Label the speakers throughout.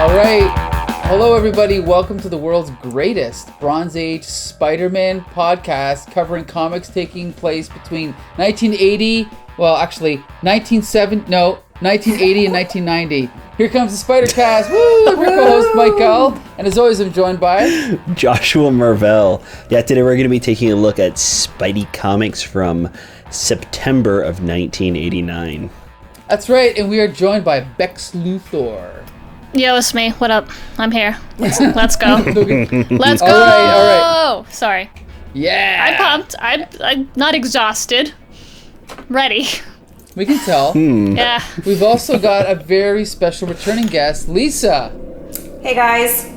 Speaker 1: All right. Hello, everybody. Welcome to the world's greatest Bronze Age Spider-Man podcast covering comics taking place between 1980, 1980 and 1990. Here comes the Spider-Cast. Woo! I'm your co-host, Mike L. And as always, I'm joined by...
Speaker 2: Joshua Marvell. Yeah, today we're going to be taking a look at Spidey comics from September of 1989.
Speaker 1: That's right, and we are joined by Bex Luthor.
Speaker 3: Yo, it's me. What up? I'm here. Let's go. Let's go.
Speaker 1: All right.
Speaker 3: Sorry.
Speaker 1: Yeah.
Speaker 3: I'm pumped. I'm not exhausted. Ready.
Speaker 1: We can tell.
Speaker 3: Yeah.
Speaker 1: We've also got a very special returning guest, Lisa.
Speaker 4: Hey guys.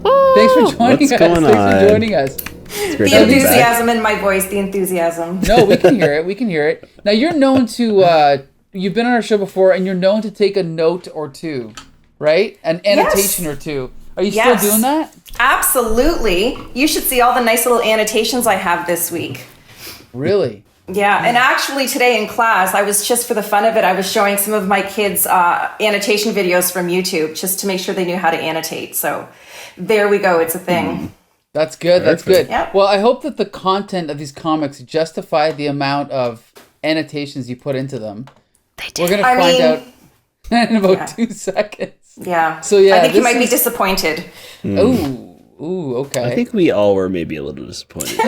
Speaker 3: Woo!
Speaker 1: Thanks for joining
Speaker 2: What's
Speaker 1: us.
Speaker 2: going
Speaker 1: Thanks
Speaker 2: on?
Speaker 1: for joining us.
Speaker 4: The enthusiasm in my voice, the enthusiasm.
Speaker 1: No, we can hear it. We can hear it. Now, you're known to, you've been on our show before, and you're known to take a note or two, right? An annotation or two. Are you still doing that?
Speaker 4: Absolutely. You should see all the nice little annotations I have this week.
Speaker 1: Really?
Speaker 4: Yeah, and actually today in class, I was just for the fun of it, I was showing some of my kids annotation videos from YouTube just to make sure they knew how to annotate. So there we go. It's a thing.
Speaker 1: That's good. That's good.
Speaker 4: Yep.
Speaker 1: Well, I hope that the content of these comics justify the amount of annotations you put into them.
Speaker 3: They do.
Speaker 1: We're going to find out in about 2 seconds.
Speaker 4: Yeah.
Speaker 1: So yeah,
Speaker 4: I think you might be disappointed.
Speaker 1: Ooh, okay.
Speaker 2: I think we all were maybe a little disappointed.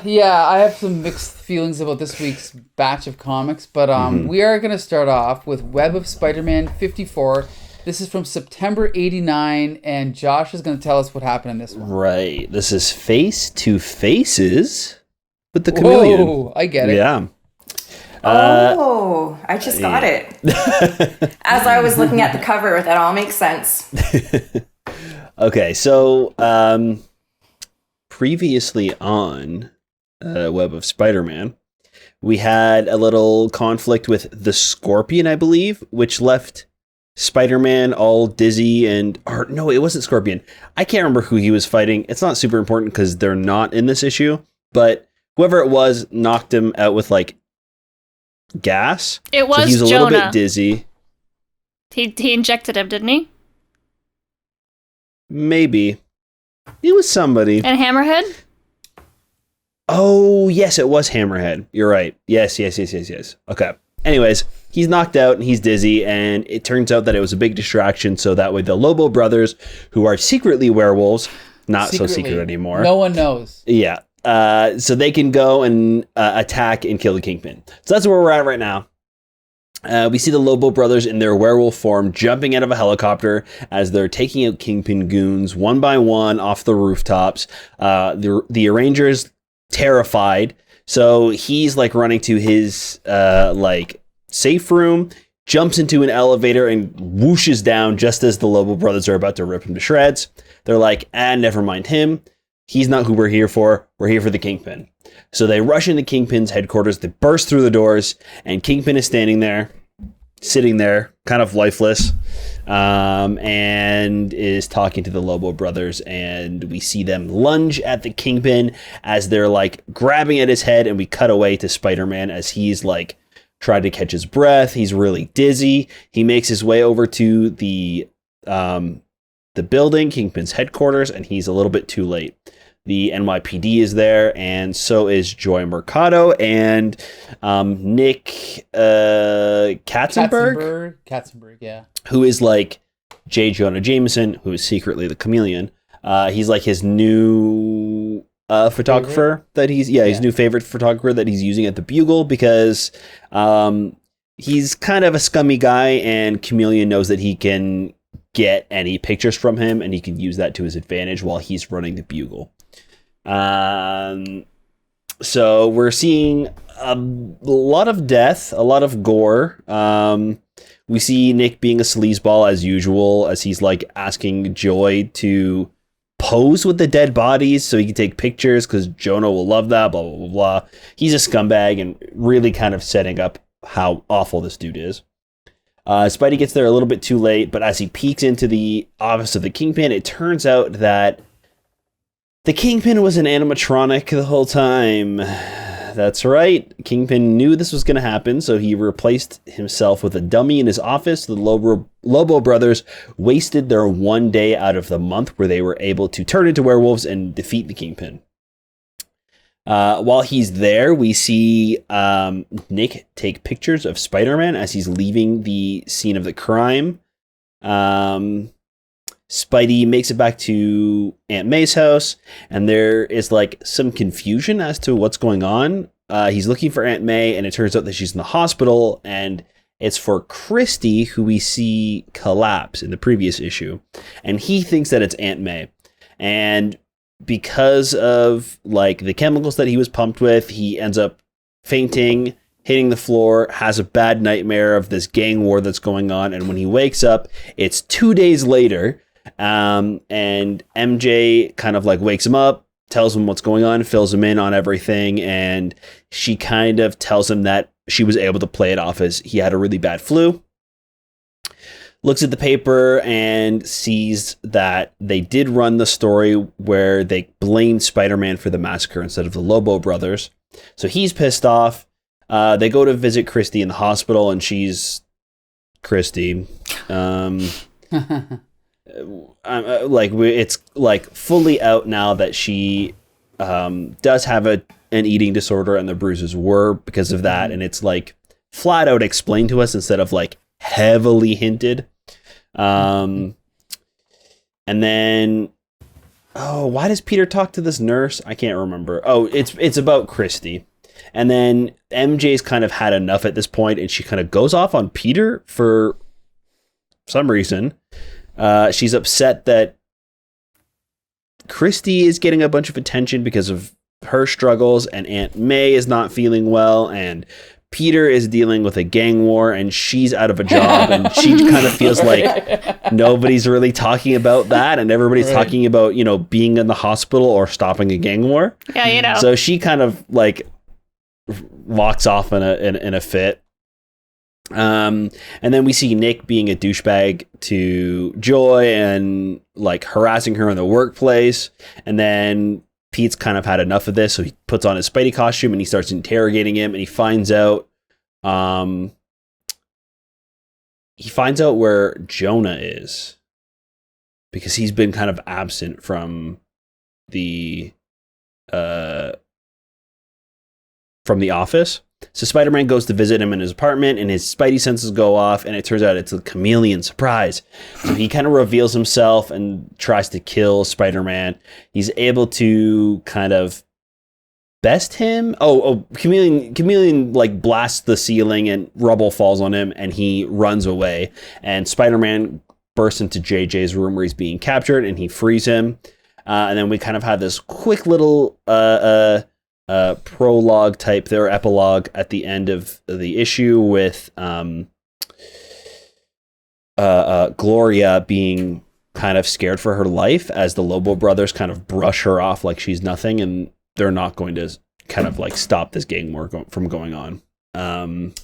Speaker 1: Yeah, I have some mixed feelings about this week's batch of comics, but we are going to start off with Web of Spider-Man 54. This is from September 89, and Josh is going to tell us what happened in this one.
Speaker 2: Right. This is Face to Faces with the Chameleon.
Speaker 1: Whoa, I get it.
Speaker 2: Yeah.
Speaker 4: I just got it. As I was looking at the cover, that all makes sense.
Speaker 2: Okay, so previously on Web of Spider-Man, we had a little conflict with the Scorpion, I believe, which left Spider-Man all dizzy no, it wasn't Scorpion. I can't remember who he was fighting. It's not super important because they're not in this issue, but whoever it was knocked him out with like gas.
Speaker 3: It was
Speaker 2: so he's a
Speaker 3: Jonah.
Speaker 2: little bit dizzy.
Speaker 3: He injected him, didn't he?
Speaker 2: Maybe. It was somebody.
Speaker 3: And Hammerhead?
Speaker 2: Oh, yes, it was Hammerhead. You're right. Yes. Okay. Anyways, he's knocked out and he's dizzy, and it turns out that it was a big distraction, so that way the Lobo brothers, who are secretly werewolves, not so secret anymore.
Speaker 1: No one knows.
Speaker 2: Yeah. So they can go and attack and kill the Kingpin. So that's where we're at right now. We see the Lobo brothers in their werewolf form jumping out of a helicopter as they're taking out Kingpin goons one by one off the rooftops. The Arranger's terrified, so he's like running to his safe room, jumps into an elevator and whooshes down just as the Lobo brothers are about to rip him to shreds. They're like, never mind him. He's not who we're here for. We're here for the Kingpin. So they rush into Kingpin's headquarters. They burst through the doors, and Kingpin is standing there, sitting there, kind of lifeless, and is talking to the Lobo brothers. And we see them lunge at the Kingpin as they're like grabbing at his head. And we cut away to Spider-Man as he's like trying to catch his breath. He's really dizzy. He makes his way over to the building, Kingpin's headquarters, and he's a little bit too late. The NYPD is there, and so is Joy Mercado and Nick
Speaker 1: Katzenberg, yeah.
Speaker 2: Who is like J. Jonah Jameson, who is secretly the Chameleon. He's like his new photographer his new favorite photographer that he's using at the Bugle because he's kind of a scummy guy, and Chameleon knows that he can get any pictures from him, and he can use that to his advantage while he's running the Bugle. So we're seeing a lot of death, a lot of gore. We see Nick being a sleazeball as usual, as he's like asking Joy to pose with the dead bodies so he can take pictures because Jonah will love that, blah, blah, blah, blah. He's a scumbag and really kind of setting up how awful this dude is. Spidey gets there a little bit too late, but as he peeks into the office of the Kingpin, it turns out that the Kingpin was an animatronic the whole time. That's right. Kingpin knew this was going to happen, so he replaced himself with a dummy in his office. The Lobo brothers wasted their one day out of the month where they were able to turn into werewolves and defeat the Kingpin. While he's there, we see Nick take pictures of Spider-Man as he's leaving the scene of the crime. Spidey makes it back to Aunt May's house, and there is like some confusion as to what's going on. He's looking for Aunt May, and it turns out that she's in the hospital, and it's for Christy, who we see collapse in the previous issue. And he thinks that it's Aunt May. And because of like the chemicals that he was pumped with, he ends up fainting, hitting the floor, has a bad nightmare of this gang war that's going on. And when he wakes up, it's 2 days later. And MJ kind of like wakes him up, tells him what's going on, fills him in on everything. And she kind of tells him that she was able to play it off as he had a really bad flu. Looks at the paper and sees that they did run the story where they blamed Spider-Man for the massacre instead of the Lobo brothers. So he's pissed off. They go to visit Christy in the hospital, and she's Christy. It's like fully out now that she does have an eating disorder, and the bruises were because of that. And it's like flat out explained to us instead of like heavily hinted. And then, why does Peter talk to this nurse? I can't remember. Oh, it's about Christy. And then MJ's kind of had enough at this point, and she kind of goes off on Peter for some reason. She's upset that Christy is getting a bunch of attention because of her struggles, and Aunt May is not feeling well, and Peter is dealing with a gang war, and she's out of a job, and she kind of feels like nobody's really talking about that, and everybody's talking about, being in the hospital or stopping a gang war.
Speaker 3: Yeah,
Speaker 2: So she kind of like walks off in a fit. And then we see Nick being a douchebag to Joy and like harassing her in the workplace. And then Pete's kind of had enough of this, so he puts on his Spidey costume and he starts interrogating him, and he finds out where Jonah is, because he's been kind of absent from the office. So Spider-Man goes to visit him in his apartment, and his Spidey senses go off, and it turns out it's a chameleon surprise. So he kind of reveals himself and tries to kill Spider-Man. He's able to kind of best him. Chameleon like blasts the ceiling, and rubble falls on him, and he runs away. And Spider-Man bursts into JJ's room where he's being captured, and he frees him. And then we kind of have this quick little prologue type there, epilogue at the end of the issue with Gloria being kind of scared for her life as the Lobo brothers kind of brush her off like she's nothing, and they're not going to kind of like stop this gang war from going on. And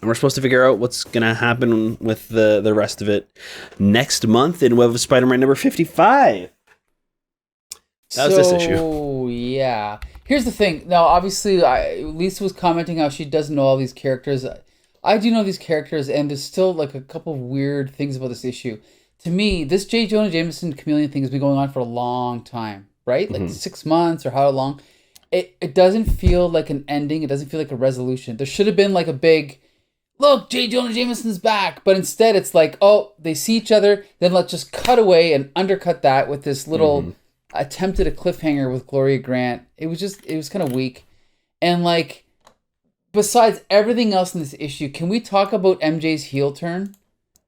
Speaker 2: we're supposed to figure out what's going to happen with the rest of it next month in Web of Spider-Man number 55. That was this issue.
Speaker 1: Oh, yeah. Here's the thing. Now, obviously, Lisa was commenting how she doesn't know all these characters. I do know these characters, and there's still like a couple of weird things about this issue. To me, this J. Jonah Jameson chameleon thing has been going on for a long time, right? Like 6 months or how long. It doesn't feel like an ending. It doesn't feel like a resolution. There should have been like a big, look, J. Jonah Jameson's back. But instead, it's like, oh, they see each other, then let's just cut away and undercut that with this little attempted a cliffhanger with Gloria Grant. It was kind of weak. And like, besides everything else in this issue, can we talk about MJ's heel turn?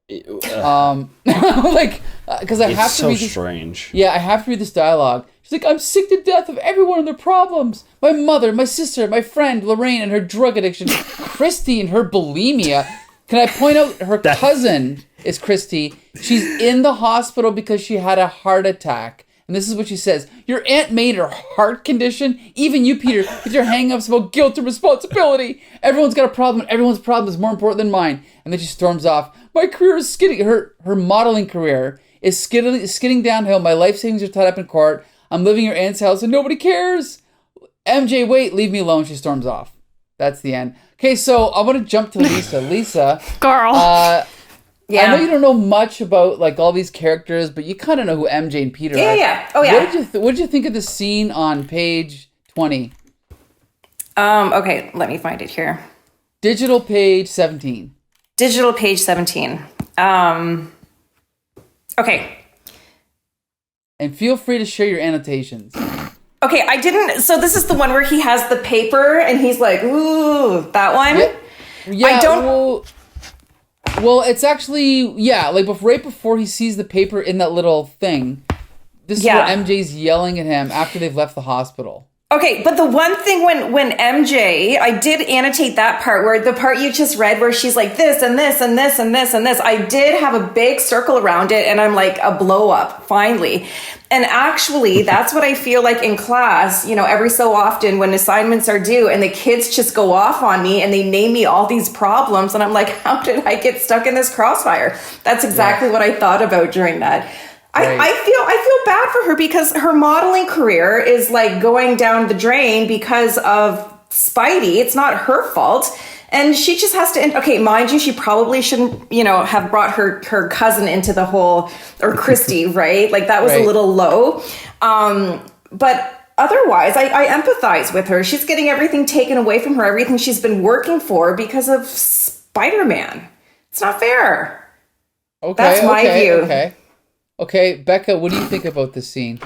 Speaker 1: Like, because I have to read this. It's so strange. Yeah, I have to read this dialogue. She's like, I'm sick to death of everyone and their problems. My mother, my sister, my friend Lorraine and her drug addiction, Christy and her bulimia. Can I point out her cousin is Christy? She's in the hospital because she had a heart attack. And this is what she says. Your Aunt May and her heart condition? Even you, Peter, with your hang-ups about guilt and responsibility. Everyone's got a problem, and everyone's problem is more important than mine. And then she storms off. My career is skidding. Her modeling career is skidding downhill. My life savings are tied up in court. I'm living in your aunt's house, and nobody cares. MJ, wait, leave me alone. She storms off. That's the end. Okay, so I want to jump to Lisa. Lisa,
Speaker 3: Girl.
Speaker 4: Yeah.
Speaker 1: I know you don't know much about like all these characters, but you kind of know who MJ and Peter are.
Speaker 4: Yeah. Oh, yeah.
Speaker 1: What did you think of the scene on page 20?
Speaker 4: Okay, let me find it here.
Speaker 1: Digital page 17.
Speaker 4: Digital page 17. Okay.
Speaker 1: And feel free to share your annotations.
Speaker 4: Okay, I didn't. So this is the one where he has the paper and he's like, ooh, that one?
Speaker 1: Yeah,
Speaker 4: I don't.
Speaker 1: Well, it's actually, like right before he sees the paper in that little thing, this is where MJ's yelling at him after they've left the hospital.
Speaker 4: Okay, but the one thing when MJ, I did annotate that part where the part you just read where she's like this and this and this and this and this. I did have a big circle around it and I'm like a blow up finally. And actually, that's what I feel like in class, every so often when assignments are due and the kids just go off on me and they name me all these problems. And I'm like, how did I get stuck in this crossfire? That's exactly what I thought about during that. Right. I feel bad for her because her modeling career is like going down the drain because of Spidey. It's not her fault. And she just has to, okay, mind you, she probably shouldn't, have brought her cousin into the whole, or Christy, right? Like that was a little low. But otherwise, I empathize with her. She's getting everything taken away from her, everything she's been working for because of Spider-Man. It's not fair.
Speaker 1: Okay,
Speaker 4: that's my view.
Speaker 1: Okay, Becca, what do you think about this scene?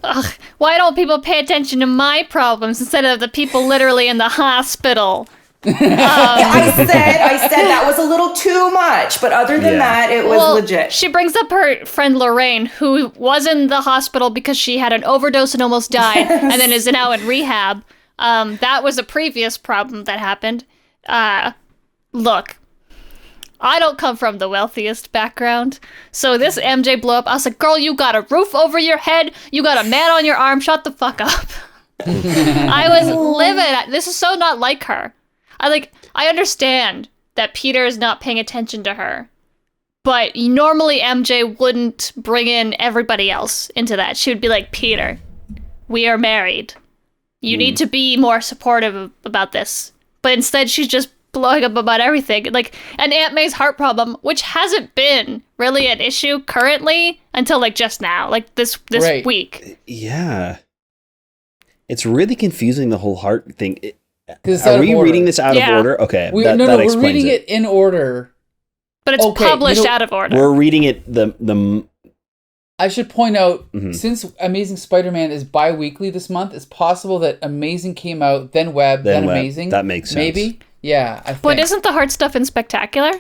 Speaker 3: Ugh, why don't people pay attention to my problems instead of the people literally in the hospital?
Speaker 4: I said that was a little too much, but other than that, it was legit.
Speaker 3: She brings up her friend Lorraine, who was in the hospital because she had an overdose and almost died, and then is now in rehab. That was a previous problem that happened. Look, I don't come from the wealthiest background, so this MJ blow up, I was like, girl, you got a roof over your head, you got a man on your arm, shut the fuck up. I was livid. This is so not like her. I understand that Peter is not paying attention to her, but normally MJ wouldn't bring in everybody else into that. She would be like, Peter, we are married. You need to be more supportive about this. But instead, she's just blowing up about everything. Like, an Aunt May's heart problem, which hasn't been really an issue currently until, like, just now. Like, this week.
Speaker 2: Yeah. It's really confusing, the whole heart thing.
Speaker 1: Are we
Speaker 2: reading this out of order? Okay,
Speaker 1: we're reading it in order.
Speaker 3: But it's published out of order.
Speaker 2: We're reading it the.
Speaker 1: I should point out, since Amazing Spider-Man is bi-weekly this month, it's possible that Amazing came out, then Web, then Amazing.
Speaker 2: That makes sense.
Speaker 1: Maybe? Yeah, I think.
Speaker 3: But isn't the heart stuff in Spectacular?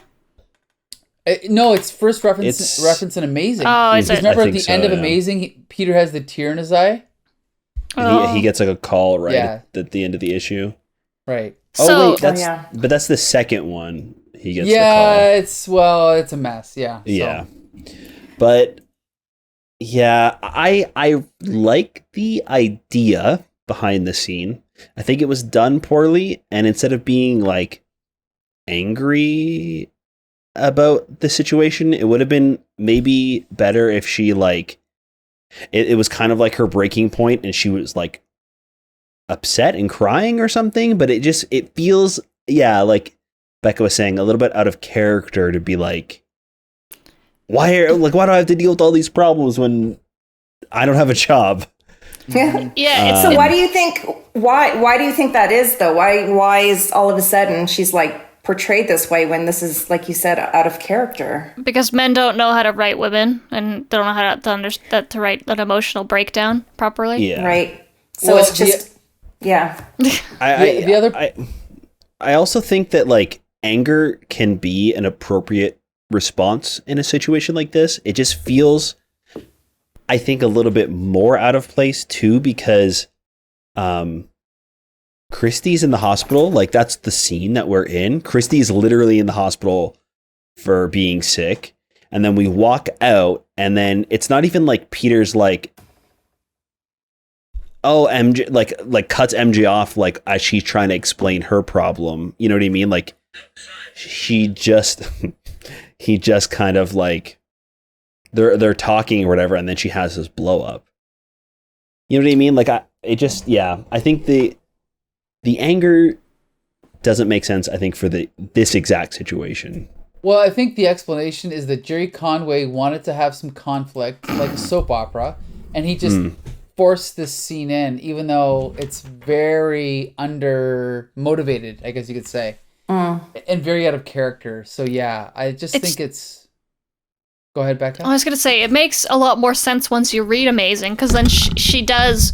Speaker 1: No, it's first reference in Amazing.
Speaker 3: Oh, is it?
Speaker 1: Remember at the end of Amazing, Peter has the tear in his eye?
Speaker 2: He gets like a call at the end of the issue.
Speaker 1: Right.
Speaker 3: So,
Speaker 2: but that's the second one. He gets the
Speaker 1: it's
Speaker 2: call.
Speaker 1: it's a mess. Yeah.
Speaker 2: Yeah. But yeah, I like the idea behind the scene. I think it was done poorly, and instead of being like angry about the situation, it would have been maybe better if she like it was kind of like her breaking point and she was like upset and crying or something, but it feels like Becca was saying, a little bit out of character to be like, why do I have to deal with all these problems when I don't have a job?
Speaker 3: Yeah.
Speaker 4: So why do you think that is though? Why is all of a sudden she's like portrayed this way when this is, like you said, out of character?
Speaker 3: Because men don't know how to write women and don't know how to write an emotional breakdown properly.
Speaker 2: Yeah.
Speaker 4: Right. So it's just
Speaker 2: I also think that like anger can be an appropriate response in a situation like this. It just feels, I think, a little bit more out of place too, because Christy's in the hospital. Like, that's the scene that we're in. Christy's literally in the hospital for being sick. And then we walk out, and then it's not even like Peter's like, oh, MJ, like cuts MJ off like as she's trying to explain her problem. You know what I mean? Like, he just kind of like, they're talking or whatever, and then she has this blow up. You know what I mean? Like, it just, yeah, I think the anger doesn't make sense, I think, for this exact situation.
Speaker 1: Well, I think the explanation is that Gerry Conway wanted to have some conflict, like a soap opera, and he just forced this scene in, even though it's very under-motivated, I guess you could say, and very out of character. So, yeah, I just think it's... Go ahead, Becca.
Speaker 3: I was going to say, it makes a lot more sense once you read Amazing, because then she does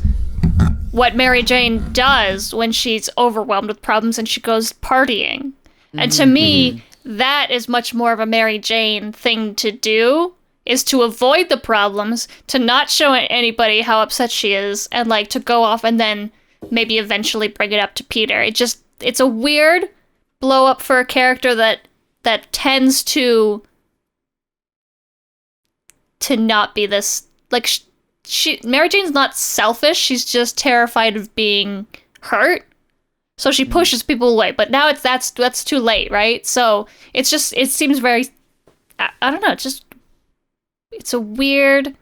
Speaker 3: what Mary Jane does when she's overwhelmed with problems and she goes partying. And to me, that is much more of a Mary Jane thing to do, is to avoid the problems, to not show anybody how upset she is, and like to go off and then maybe eventually bring it up to Peter. It's a weird blow up for a character that tends to not be this, like, Mary Jane's not selfish, she's just terrified of being hurt. So she pushes people away, but now that's too late, right? So it seems very, I don't know, it's a weird,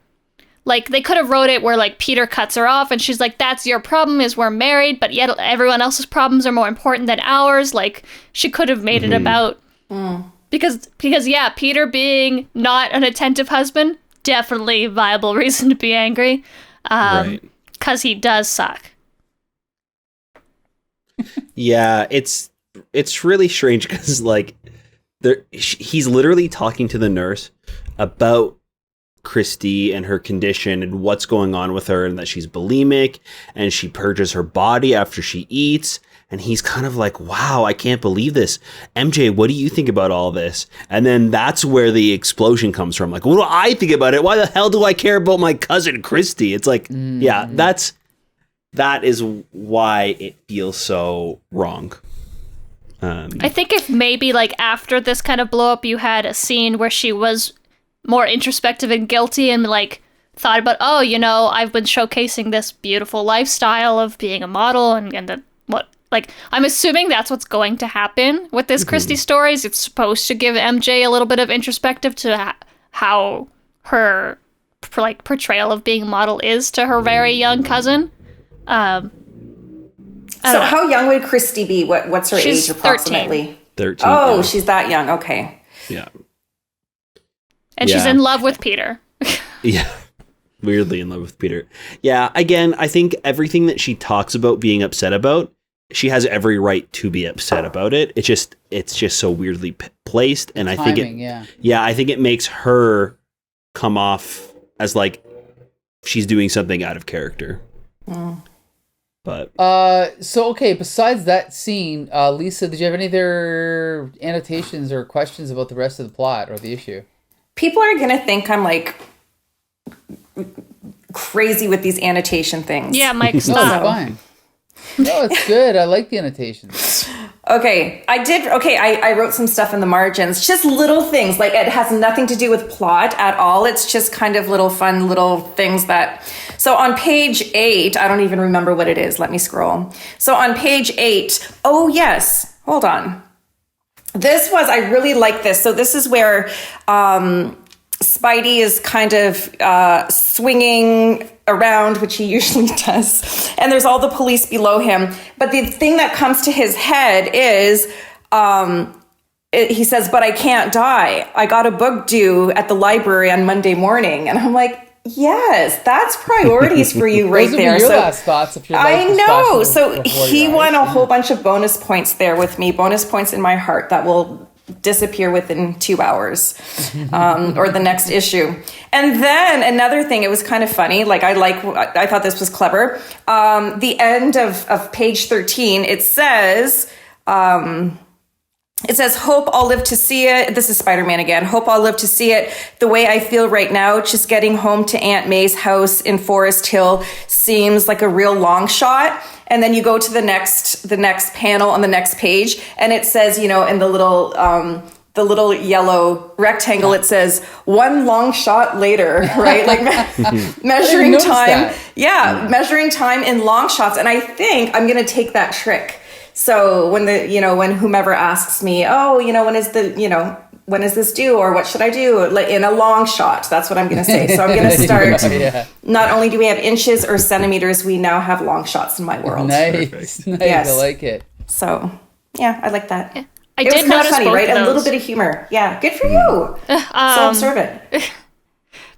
Speaker 3: like, they could have wrote it where, like, Peter cuts her off and she's like, that's your problem, is we're married, but yet everyone else's problems are more important than ours. Like, she could have made it about, because yeah, Peter being not an attentive husband, definitely viable reason to be angry,
Speaker 2: Right.
Speaker 3: 'cause he does suck.
Speaker 2: Yeah, it's really strange because, like, he's literally talking to the nurse about Christy and her condition and what's going on with her, and that she's bulimic and she purges her body after she eats. And he's kind of like, wow, I can't believe this. MJ, what do you think about all this? And then that's where the explosion comes from. Like, what do I think about it? Why the hell do I care about my cousin Christy? It's like, yeah, that is why it feels so wrong.
Speaker 3: I think if maybe, like, after this kind of blow up, you had a scene where she was more introspective and guilty and, like, thought about, oh, you know, I've been showcasing this beautiful lifestyle of being a model and what, like, I'm assuming that's what's going to happen with this Christy stories. It's supposed to give MJ a little bit of introspective to how her, like, portrayal of being a model is to her very young cousin.
Speaker 4: So how young would Christy be? What's her age approximately?
Speaker 2: 13.
Speaker 4: Oh,
Speaker 2: yeah.
Speaker 4: she's that young. Okay.
Speaker 2: Yeah.
Speaker 3: And she's in love with Peter.
Speaker 2: Yeah. Weirdly in love with Peter. Yeah. Again, I think everything that she talks about being upset about, she has every right to be upset about it. It's just so weirdly placed. And I think I think it makes her come off as like she's doing something out of character. But
Speaker 1: so okay, besides that scene, Lisa, did you have any other annotations or questions about the rest of the plot or the issue?
Speaker 4: People are going to think I'm like crazy with these annotation things.
Speaker 3: Yeah, Mike,
Speaker 1: No,
Speaker 3: stop.
Speaker 1: it's fine. No, it's good. I like the annotations.
Speaker 4: Okay, I wrote some stuff in the margins, just little things, like it has nothing to do with plot at all. It's just kind of little fun little things that, so on page 8, I don't even remember what it is. Let me scroll. So on page 8, oh yes, hold on. I really like this. So this is where Spidey is kind of swinging around, which he usually does, and there's all the police below him. But the thing that comes to his head is, he says, but I can't die. I got a book due at the library on Monday morning. And I'm like, yes, that's priorities for you right
Speaker 1: Those
Speaker 4: there.
Speaker 1: would be your last thoughts if your life
Speaker 4: I
Speaker 1: was
Speaker 4: know.
Speaker 1: flashing
Speaker 4: So
Speaker 1: before
Speaker 4: he
Speaker 1: your
Speaker 4: won
Speaker 1: eyes.
Speaker 4: a whole bunch of bonus points there with me, bonus points in my heart that will disappear within 2 hours or the next issue. And then another thing, it was kind of funny. Like I thought this was clever. The end of page 13, it says, hope I'll live to see it. This is Spider-Man again. Hope I'll live to see it the way I feel right now. Just getting home to Aunt May's house in Forest Hill seems like a real long shot. And then you go to the next panel on the next page, and it says, you know, in the little yellow rectangle, it says one long shot later, right? Like measuring time.
Speaker 1: That.
Speaker 4: Yeah, measuring time in long shots. And I think I'm going to take that trick. So when when whomever asks me, oh, you know, when is the, you know, when is this due, or what should I do? Like in a long shot, that's what I'm going to say. So I'm going to start.
Speaker 1: Yeah.
Speaker 4: Not only do we have inches or centimeters, we now have long shots in my world.
Speaker 1: Nice.
Speaker 4: Yes.
Speaker 1: I like it.
Speaker 4: So yeah, I like that.
Speaker 3: I
Speaker 4: It was
Speaker 3: did
Speaker 4: kind of
Speaker 3: notice
Speaker 4: funny,
Speaker 3: both
Speaker 4: right?
Speaker 3: of
Speaker 4: A little
Speaker 3: those.
Speaker 4: bit of humor. Yeah, good for you. So observant.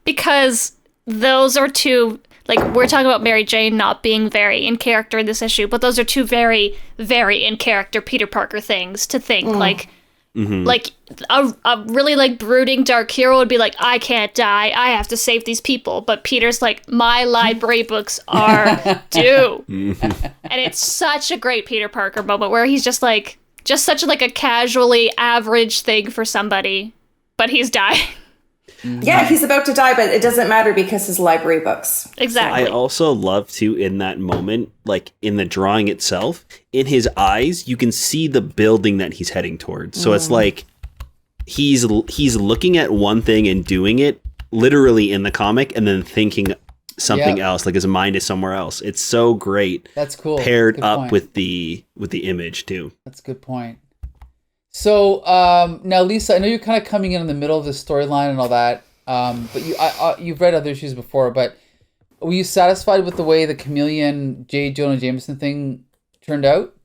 Speaker 3: Because those are two, like, we're talking about Mary Jane not being very in character in this issue, but those are two very, very in character Peter Parker things to think. Like a really like brooding dark hero would be like, I can't die, I have to save these people. But Peter's like, my library books are due. And it's such a great Peter Parker moment where he's just such like a casually average thing for somebody, but he's dying.
Speaker 4: Yeah, he's about to die, but it doesn't matter because his library books.
Speaker 3: Exactly.
Speaker 2: I also love to, in that moment, like in the drawing itself, in his eyes, you can see the building that he's heading towards. So it's like he's looking at one thing and doing it literally in the comic, and then thinking something else, like his mind is somewhere else. It's so great.
Speaker 1: That's cool.
Speaker 2: Paired up with the image too.
Speaker 1: That's a good point. So now, Lisa, I know you're kind of coming in the middle of the storyline and all that, but you've read other issues before. But were you satisfied with the way the Chameleon J. Jonah Jameson thing turned out?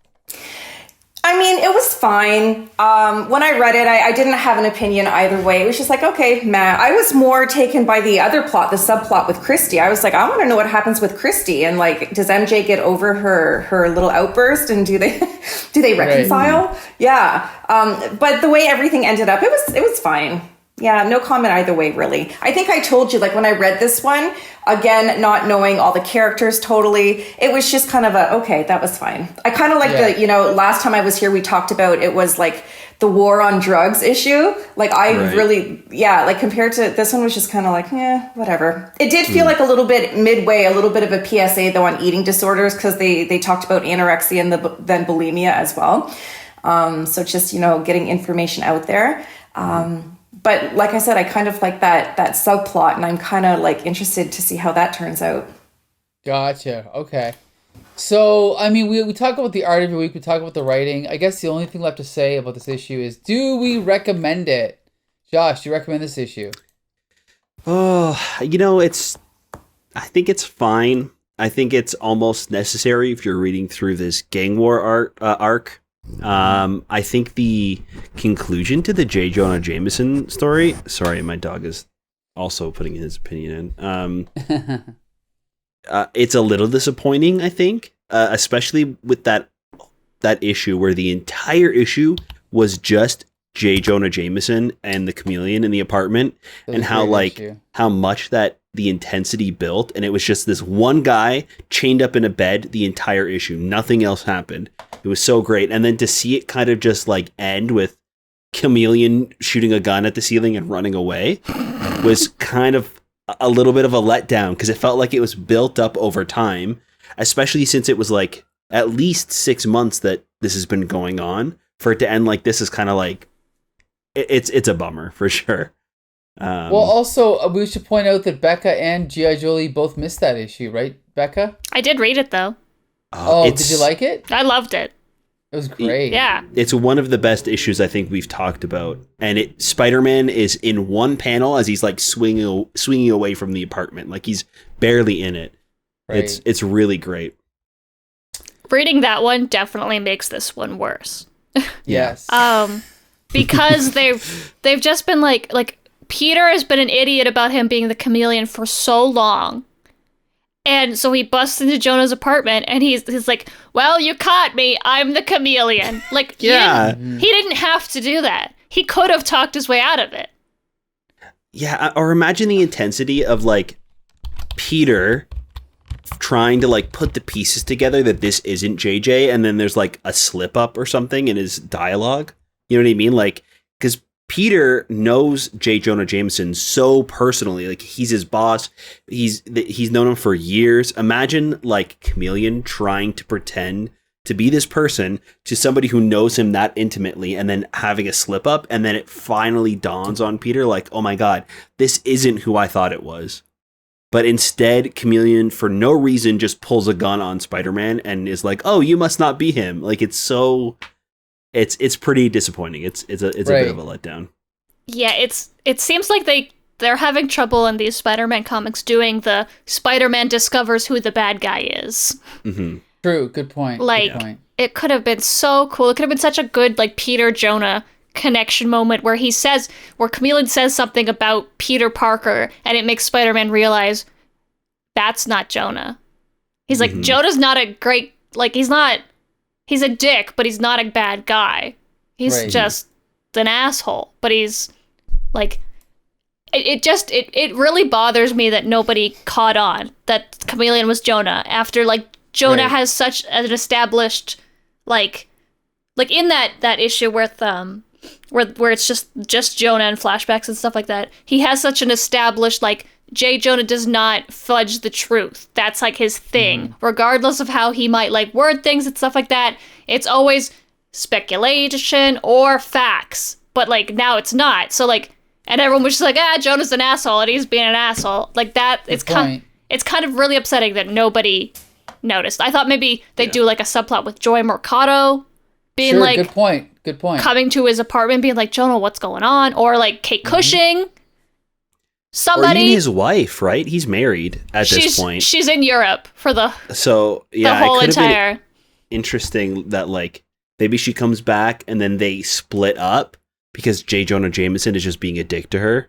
Speaker 4: I mean, it was fine. When I read it, I didn't have an opinion either way. It was just like, okay, Matt. I was more taken by the other plot, the subplot with Christy. I was like, I want to know what happens with Christy, and like, does MJ get over her little outburst, and do they reconcile? Right. Yeah. But the way everything ended up, it was fine. Yeah, no comment either way, really. I think I told you, like, when I read this one, again, not knowing all the characters totally, it was just kind of okay, that was fine. I kind of like last time I was here, we talked about, it was like the war on drugs issue. Like, like compared to this one was just kind of like, whatever. It did feel like a little bit midway, a little bit of a PSA, though, on eating disorders, because they talked about anorexia and then bulimia as well. So just, getting information out there. But like I said, I kind of like that subplot, and I'm kind of like interested to see how that turns out.
Speaker 1: Gotcha. Okay. So, I mean, we talk about the art every week. We talk about the writing. I guess the only thing left to say about this issue is, do we recommend it? Josh, do you recommend this issue?
Speaker 2: Oh, I think it's fine. I think it's almost necessary if you're reading through this gang war arc. I think the conclusion to the J. Jonah Jameson story. Sorry, my dog is also putting his opinion in. It's a little disappointing, I think, especially with that issue where the entire issue was just J. Jonah Jameson and the Chameleon in the apartment, and how much that the intensity built, and it was just this one guy chained up in a bed the entire issue. Nothing else happened. It was so great. And then to see it kind of just like end with Chameleon shooting a gun at the ceiling and running away was kind of a little bit of a letdown, because it felt like it was built up over time, especially since it was like at least 6 months that this has been going on. For it to end like this is kind of like, it's a bummer for sure.
Speaker 1: Well, also, we should point out that Becca and G.I. Jolie both missed that issue, right, Becca?
Speaker 3: I did read it, though.
Speaker 1: Did you like it?
Speaker 3: I loved it.
Speaker 1: It was great.
Speaker 3: Yeah.
Speaker 2: It's one of the best issues I think we've talked about. And Spider-Man is in one panel as he's like swinging away from the apartment. Like, he's barely in it. Right. It's really great.
Speaker 3: Reading that one definitely makes this one worse.
Speaker 1: Yes.
Speaker 3: Because they've just been like Peter has been an idiot about him being the Chameleon for so long. And so he busts into Jonah's apartment and he's like, well, you caught me. I'm the Chameleon. Like,
Speaker 2: yeah.
Speaker 3: He didn't have to do that. He could have talked his way out of it.
Speaker 2: Yeah. Or imagine the intensity of like Peter trying to like put the pieces together that this isn't JJ. And then there's like a slip up or something in his dialogue. You know what I mean? Like, because Peter knows J. Jonah Jameson so personally. Like, he's his boss. He's known him for years. Imagine like Chameleon trying to pretend to be this person to somebody who knows him that intimately, and then having a slip up, and then it finally dawns on Peter like, oh my God, this isn't who I thought it was. But instead, Chameleon, for no reason, just pulls a gun on Spider-Man and is like, oh, you must not be him. Like, it's so... It's pretty disappointing. It's a bit of a letdown.
Speaker 3: Yeah, it seems like they're having trouble in these Spider-Man comics doing the Spider-Man discovers who the bad guy is.
Speaker 2: Mm-hmm.
Speaker 1: True. Good point.
Speaker 3: Like,
Speaker 1: Good point.
Speaker 3: it could have been so cool. It could have been such a good, like, Peter Jonah connection moment where Chameleon says something about Peter Parker and it makes Spider-Man realize that's not Jonah. He's like, Jonah's not a great, like, he's a dick, but he's not a bad guy. He's just an asshole. But he's, like, it really bothers me that nobody caught on that Chameleon was Jonah after, like, Jonah has such an established, like in that issue with, where it's just Jonah and flashbacks and stuff like that, he has such an established, like, J. Jonah does not fudge the truth. That's, like, his thing. Regardless of how he might, like, word things and stuff like that, it's always speculation or facts. But, like, now it's not. So, like, and everyone was just like, Jonah's an asshole and he's being an asshole. Like, that, it's kind of really upsetting that nobody noticed. I thought maybe they'd do, like, a subplot with Joy Mercado being, like...
Speaker 1: Good point.
Speaker 3: Coming to his apartment being like, Jonah, what's going on? Or, like, Kate Cushing... Somebody,
Speaker 2: or even his wife, right? He's married at this point.
Speaker 3: She's in Europe for the whole entire.
Speaker 2: Interesting that, like, maybe she comes back and then they split up because J. Jonah Jameson is just being a dick to her,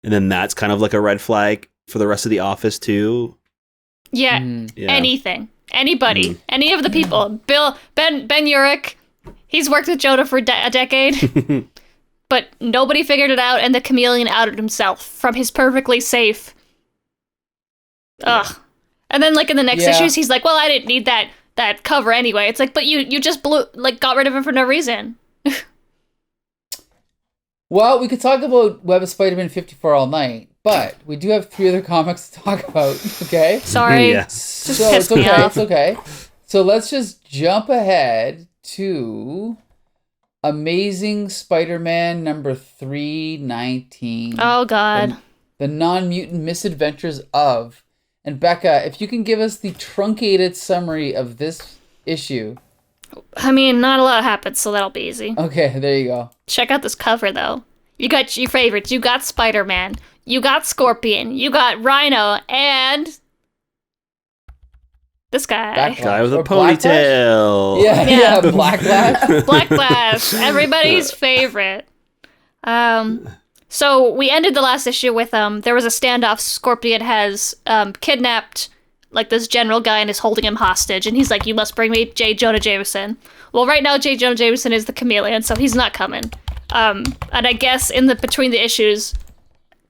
Speaker 2: and then that's kind of like a red flag for the rest of the office too.
Speaker 3: Yeah, anything, anybody, any of the people. Ben Urich, he's worked with Jonah for a decade. But nobody figured it out, and the Chameleon outed himself from his perfectly safe. Ugh. And then, like, in the next issues, he's like, well, I didn't need that cover anyway. It's like, but you just got rid of him for no reason.
Speaker 1: Well, we could talk about Web of Spider-Man 54 all night, but we do have 3 other comics to talk about, okay?
Speaker 3: Sorry.
Speaker 2: Yeah.
Speaker 1: So it's okay, it's okay. So let's just jump ahead to... Amazing Spider-Man number 319.
Speaker 3: Oh, God.
Speaker 1: The Non-Mutant Misadventures of. And Becca, if you can give us the truncated summary of this issue.
Speaker 3: I mean, not a lot happens, so that'll be easy.
Speaker 1: Okay, there you go.
Speaker 3: Check out this cover, though. You got your favorites. You got Spider-Man. You got Scorpion. You got Rhino. And... this guy.
Speaker 2: Guy with a ponytail.
Speaker 1: Yeah, Blacklash.
Speaker 3: Blacklash, everybody's favorite. So we ended the last issue with there was a standoff. Scorpion has kidnapped, like, this general guy and is holding him hostage, and he's like, you must bring me J. Jonah Jameson. Well, right now J. Jonah Jameson is the Chameleon, so he's not coming. And I guess between the issues,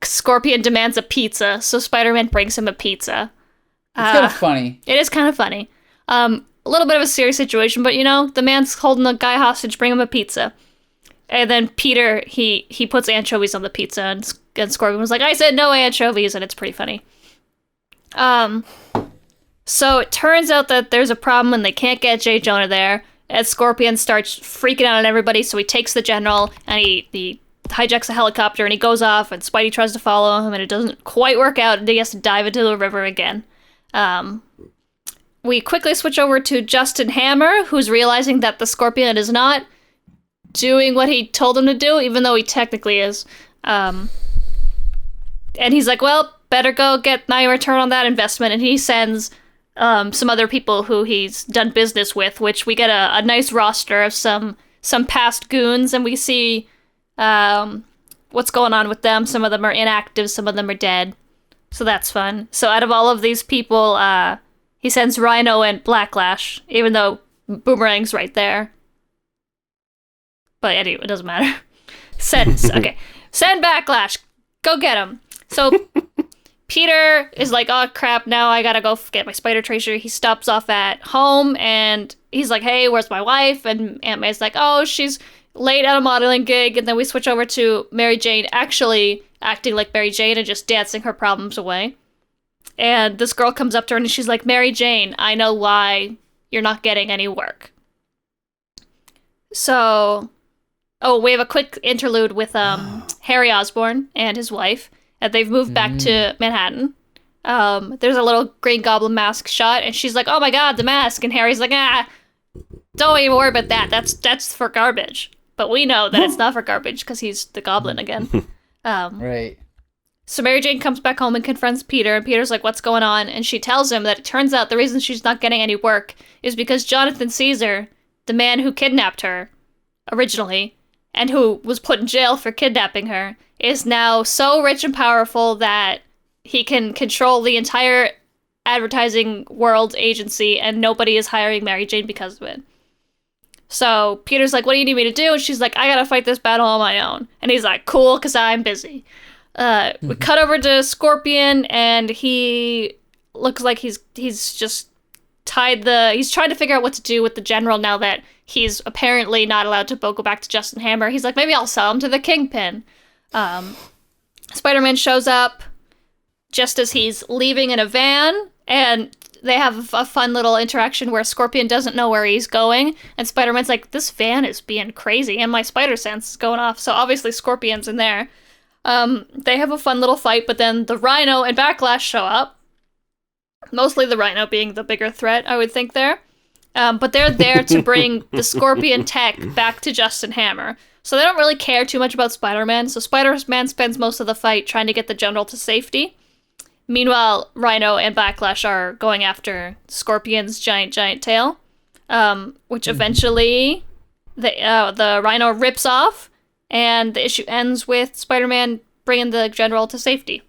Speaker 3: Scorpion demands a pizza, so Spider-Man brings him a pizza.
Speaker 1: It's kind of funny.
Speaker 3: It is kind of funny. A little bit of a serious situation, but, you know, the man's holding the guy hostage, bring him a pizza. And then Peter, he puts anchovies on the pizza, and Scorpion was like, I said no anchovies, and it's pretty funny. So it turns out that there's a problem and they can't get J. Jonah there, and Scorpion starts freaking out on everybody, so he takes the general, and he hijacks a helicopter, and he goes off, and Spidey tries to follow him, and it doesn't quite work out, and he has to dive into the river again. We quickly switch over to Justin Hammer, who's realizing that the Scorpion is not doing what he told him to do, even though he technically is. And he's like, well, better go get my return on that investment. And he sends some other people who he's done business with, which we get a nice roster of some past goons, and we see what's going on with them. Some of them are inactive, some of them are dead. So that's fun. So out of all of these people, he sends Rhino and Blacklash, even though Boomerang's right there. But anyway, it doesn't matter. Send Backlash. Go get him. So Peter is like, oh crap, now I gotta go get my spider tracer. He stops off at home and he's like, hey, where's my wife? And Aunt May's like, oh, she's late at a modeling gig. And then we switch over to Mary Jane actually acting like Mary Jane and just dancing her problems away. And this girl comes up to her and she's like, Mary Jane, I know why you're not getting any work. So, we have a quick interlude with Harry Osborn and his wife. And they've moved back to Manhattan. There's a little Green Goblin mask shot, and she's like, oh my god, the mask. And Harry's like, don't even worry about that. That's for garbage. but we know that it's not for garbage because he's the goblin again.
Speaker 1: Right.
Speaker 3: So Mary Jane comes back home and confronts Peter, and Peter's like, what's going on? And she tells him that it turns out the reason she's not getting any work is because Jonathan Caesar, the man who kidnapped her originally, and who was put in jail for kidnapping her, is now so rich and powerful that he can control the entire advertising world agency, and nobody is hiring Mary Jane because of it. So Peter's like, what do you need me to do? And she's like, I gotta fight this battle on my own. And he's like, cool, because I'm busy. We cut over to Scorpion, and he looks like he's just he's trying to figure out what to do with the general now that he's apparently not allowed to go back to Justin Hammer. He's like, maybe I'll sell him to the Kingpin. Spider-Man shows up just as he's leaving in a van, and they have a fun little interaction where Scorpion doesn't know where he's going, and Spider-Man's like, this van is being crazy, and my spider sense is going off, so obviously Scorpion's in there. They have a fun little fight, but then the Rhino and Backlash show up. Mostly the Rhino being the bigger threat, I would think there. But they're there to bring the Scorpion tech back to Justin Hammer. So they don't really care too much about Spider-Man, so Spider-Man spends most of the fight trying to get the General to safety. Meanwhile, Rhino and Backlash are going after Scorpion's giant tail, which eventually the Rhino rips off, and the issue ends with Spider-Man bringing the General to safety.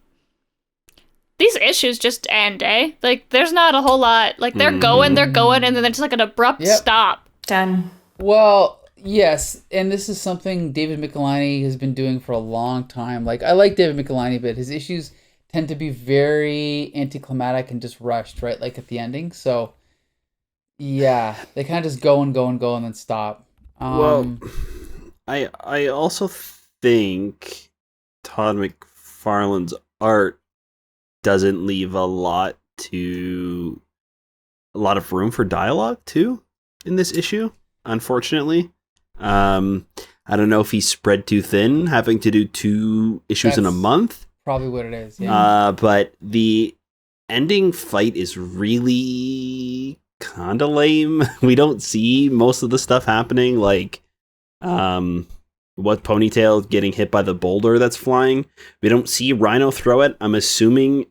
Speaker 3: These issues just end, eh? Like, there's not a whole lot. Like, they're going, and then there's like an abrupt stop.
Speaker 4: Done.
Speaker 1: Well, yes, and this is something David Michelinie has been doing for a long time. Like, I like David Michelinie, but his issues tend to be very anticlimactic and just rushed, right? Like at the ending. So, yeah, they kind of just go and then stop.
Speaker 2: Well, I also think Todd McFarlane's art doesn't leave a lot of room for dialogue too in this issue, unfortunately. I don't know if he's spread too thin, having to do 2 issues in a month.
Speaker 1: Probably what it is. Yeah.
Speaker 2: But the ending fight is really kind of lame. We don't see most of the stuff happening, like what Ponytail getting hit by the boulder that's flying. We don't see Rhino throw it. I'm assuming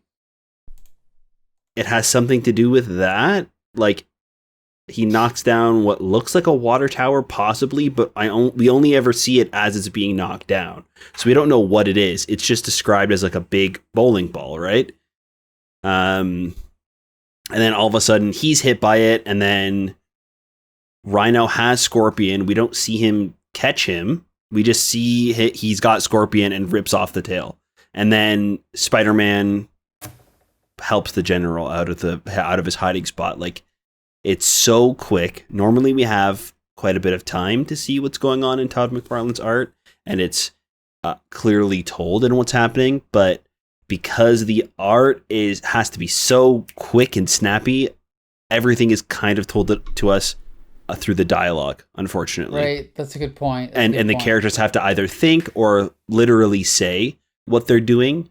Speaker 2: it has something to do with that. Like, he knocks down what looks like a water tower, possibly, but we only ever see it as it's being knocked down. So we don't know what it is. It's just described as like a big bowling ball, right? And then all of a sudden he's hit by it, and then Rhino has Scorpion. We don't see him catch him. We just see he's got Scorpion and rips off the tail. And then Spider-Man helps the General out of his hiding spot. Like, it's so quick. Normally we have quite a bit of time to see what's going on in Todd McFarlane's art, and it's clearly told in what's happening, but because the art has to be so quick and snappy, everything is kind of told to us through the dialogue, unfortunately.
Speaker 1: Right, that's a good point.
Speaker 2: And the characters have to either think or literally say what they're doing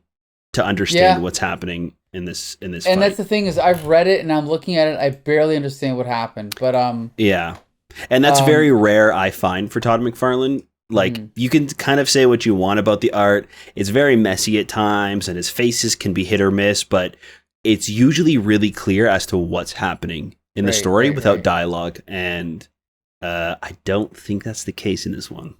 Speaker 2: to understand what's happening in this
Speaker 1: and
Speaker 2: fight.
Speaker 1: That's the thing, is I've read it and I'm looking at it, I barely understand what happened. But
Speaker 2: yeah. And that's very rare, I find, for Todd McFarlane. Like, you can kind of say what you want about the art. It's very messy at times, and his faces can be hit or miss, but it's usually really clear as to what's happening in the story without dialogue. And I don't think that's the case in this one.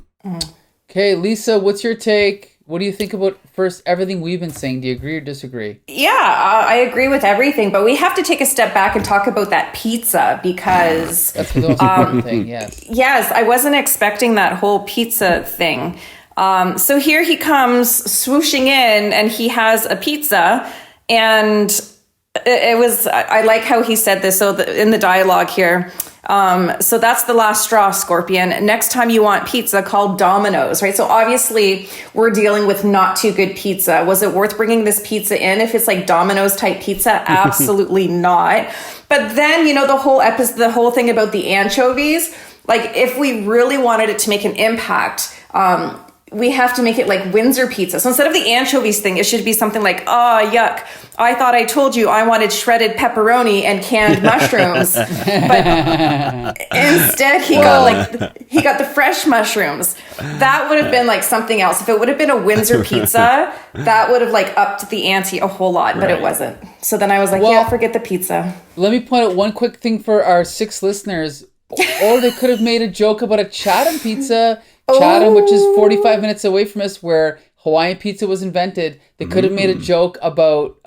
Speaker 1: Okay, Lisa, what's your take? What do you think about everything we've been saying? Do you agree or disagree?
Speaker 4: Yeah, I agree with everything, but we have to take a step back and talk about that pizza, because
Speaker 1: that's the most important thing.
Speaker 4: Yes, I wasn't expecting that whole pizza thing. So here he comes swooshing in, and he has a pizza, and it was, I like how he said this. So in the dialogue here, so that's the last straw, Scorpion. Next time you want pizza, call Domino's, right? So obviously we're dealing with not too good pizza. Was it worth bringing this pizza in if it's like Domino's type pizza? Absolutely not. But then, the whole thing about the anchovies, like, if we really wanted it to make an impact, we have to make it like Windsor pizza. So instead of the anchovies thing, it should be something like, oh, yuck. I thought I told you I wanted shredded pepperoni and canned mushrooms. But instead he got the fresh mushrooms. That would have been like something else. If it would have been a Windsor pizza, that would have like upped the ante a whole lot, but it wasn't. So then I was like, forget the pizza.
Speaker 1: Let me point out one quick thing for our 6 listeners. Or they could have made a joke about a Chatham pizza. Chatham, which is 45 minutes away from us, where Hawaiian pizza was invented. They could have made a joke about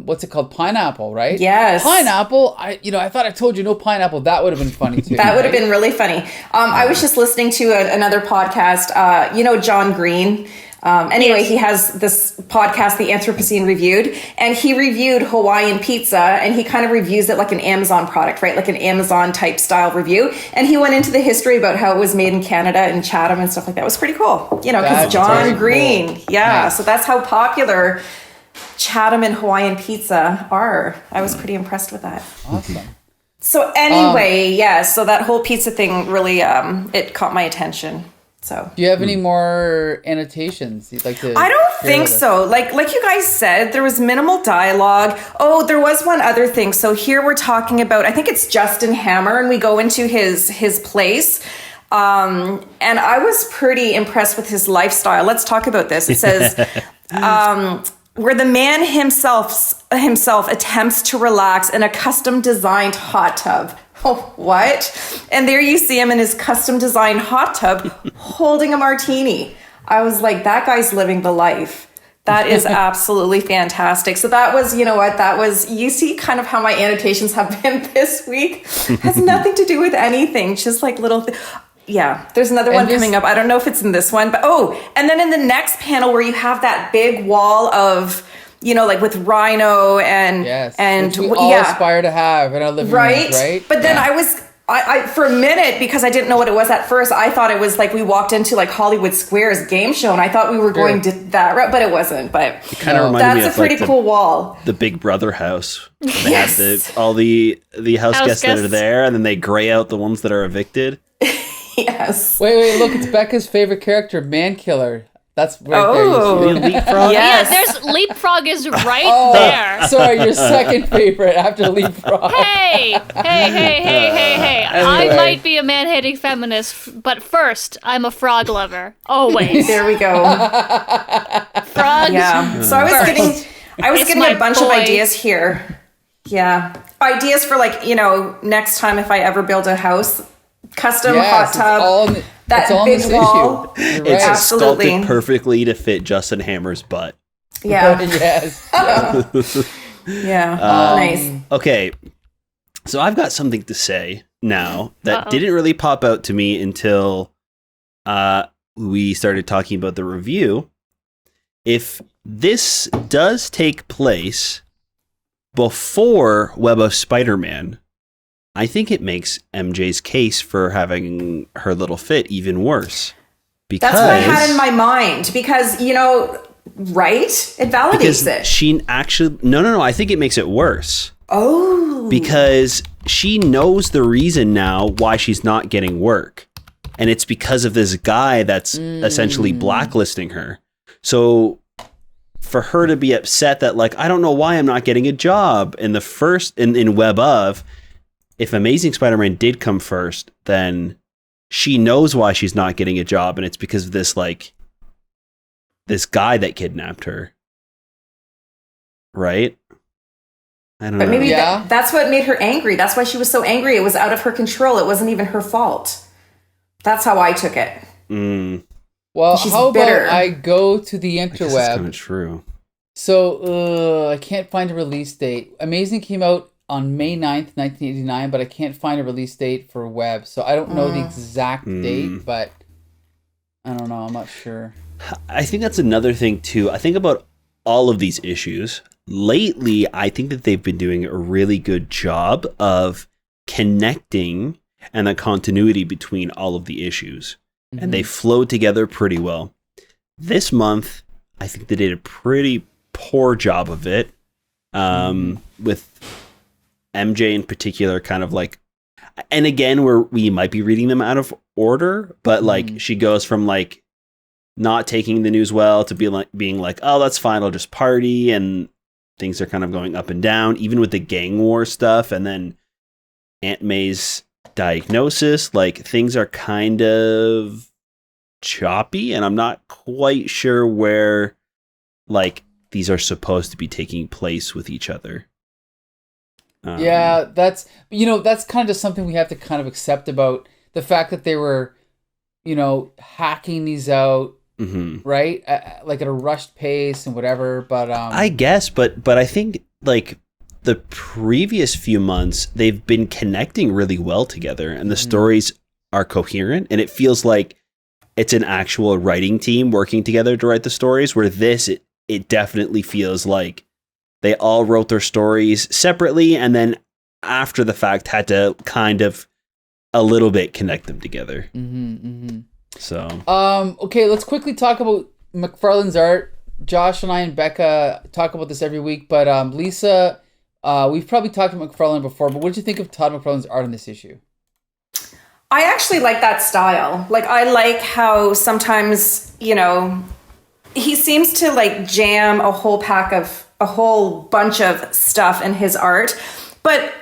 Speaker 1: what's it called, pineapple, right?
Speaker 4: Yes,
Speaker 1: pineapple. I thought I told you no pineapple. That would have been funny too.
Speaker 4: That would have been really funny. I was just listening to another podcast. John Green. Anyway, he has this podcast, The Anthropocene Reviewed, and he reviewed Hawaiian pizza, and he kind of reviews it like an Amazon product, right? Like an Amazon type style review. And he went into the history about how it was made in Canada and Chatham and stuff like that. It was pretty cool, because John Green. Cool. Yeah. Nice. So that's how popular Chatham and Hawaiian pizza are. I was pretty impressed with that.
Speaker 1: Awesome.
Speaker 4: So anyway, so that whole pizza thing really, it caught my attention. So,
Speaker 1: do you have any more annotations you'd like to?
Speaker 4: I don't think so. Like you guys said, there was minimal dialogue. Oh, there was one other thing. So here we're talking about, I think it's Justin Hammer, and we go into his place. And I was pretty impressed with his lifestyle. Let's talk about this. It says, where the man himself attempts to relax in a custom designed hot tub. Oh, what? And there you see him in his custom designed hot tub holding a martini. I was like, that guy's living the life. That is absolutely fantastic. So that was, you see kind of how my annotations have been this week. Has nothing to do with anything. Just like little yeah, there's another one coming up. I don't know if it's in this one, but and then in the next panel where you have that big wall of, like with rhino and
Speaker 1: which we all aspire to have in our living rooms, right?
Speaker 4: But then I for a minute, because I didn't know what it was at first, I thought it was like we walked into like Hollywood Squares game show, and I thought we were going to that route, but it wasn't. But
Speaker 2: it kind of reminded me of
Speaker 4: that's a pretty cool wall.
Speaker 2: The Big Brother house. They have all the house guests that are there, and then they gray out the ones that are evicted.
Speaker 4: Yes.
Speaker 1: Wait, look, it's Becca's favorite character, Man Killer. That's right there.
Speaker 2: Leapfrog?
Speaker 3: Yes. Yeah, there's Leapfrog is right there.
Speaker 1: Sorry, your second favorite after Leapfrog.
Speaker 3: Hey. Anyway. I might be a man-hating feminist, but first, I'm a frog lover. Always.
Speaker 4: There we go.
Speaker 3: Frogs.
Speaker 4: Yeah. So I was getting a bunch of ideas here. Yeah. Ideas for next time if I ever build a house. Custom hot tub. That big wall.
Speaker 1: Right.
Speaker 2: It's
Speaker 4: absolutely
Speaker 2: sculpted perfectly to fit Justin Hammer's butt.
Speaker 4: Yeah.
Speaker 1: Yes.
Speaker 4: Yeah. Nice.
Speaker 2: Okay. So I've got something to say now that didn't really pop out to me until we started talking about the review. If this does take place before Web of Spider-Man, I think it makes MJ's case for having her little fit even worse. Because
Speaker 4: that's what I had in my mind. Because, right? It validates it.
Speaker 2: She actually... No. I think it makes it worse.
Speaker 4: Oh.
Speaker 2: Because she knows the reason now why she's not getting work. And it's because of this guy that's essentially blacklisting her. So for her to be upset that, I don't know why I'm not getting a job in Web of... If Amazing Spider-Man did come first, then she knows why she's not getting a job, and it's because of this guy that kidnapped her. Right? I don't know.
Speaker 4: But maybe that's what made her angry. That's why she was so angry. It was out of her control. It wasn't even her fault. That's how I took it.
Speaker 1: Well,
Speaker 4: she's
Speaker 1: how
Speaker 4: bitter.
Speaker 1: about I go to the interweb?
Speaker 2: That's kind of true.
Speaker 1: So, I can't find a release date. Amazing came out on May 9th, 1989, but I can't find a release date for Web. So I don't know the exact date, but I don't know. I'm not sure.
Speaker 2: I think that's another thing, too. I think about all of these issues. Lately, I think that they've been doing a really good job of connecting and the continuity between all of the issues. Mm-hmm. And they flow together pretty well. This month, I think they did a pretty poor job of it. With MJ in particular, kind of and again, we might be reading them out of order, but she goes from not taking the news well to being like, oh, that's fine, I'll just party, and things are kind of going up and down, even with the gang war stuff, and then Aunt May's diagnosis. Like, things are kind of choppy, and I'm not quite sure where, like, these are supposed to be taking place with each other.
Speaker 1: Yeah, that's kind of just something we have to kind of accept about the fact that they were, hacking these out, right? Like at a rushed pace and whatever. But
Speaker 2: I guess, but I think like the previous few months, they've been connecting really well together, and the stories are coherent, and it feels like it's an actual writing team working together to write the stories, where it definitely feels like they all wrote their stories separately, and then after the fact had to kind of a little bit connect them together. So,
Speaker 1: okay, let's quickly talk about McFarlane's art. Josh and I and Becca talk about this every week, but Lisa, we've probably talked about McFarlane before, but what did you think of Todd McFarlane's art in this issue?
Speaker 4: I actually like that style. Like, I like how sometimes, he seems to like jam a whole bunch of stuff in his art, but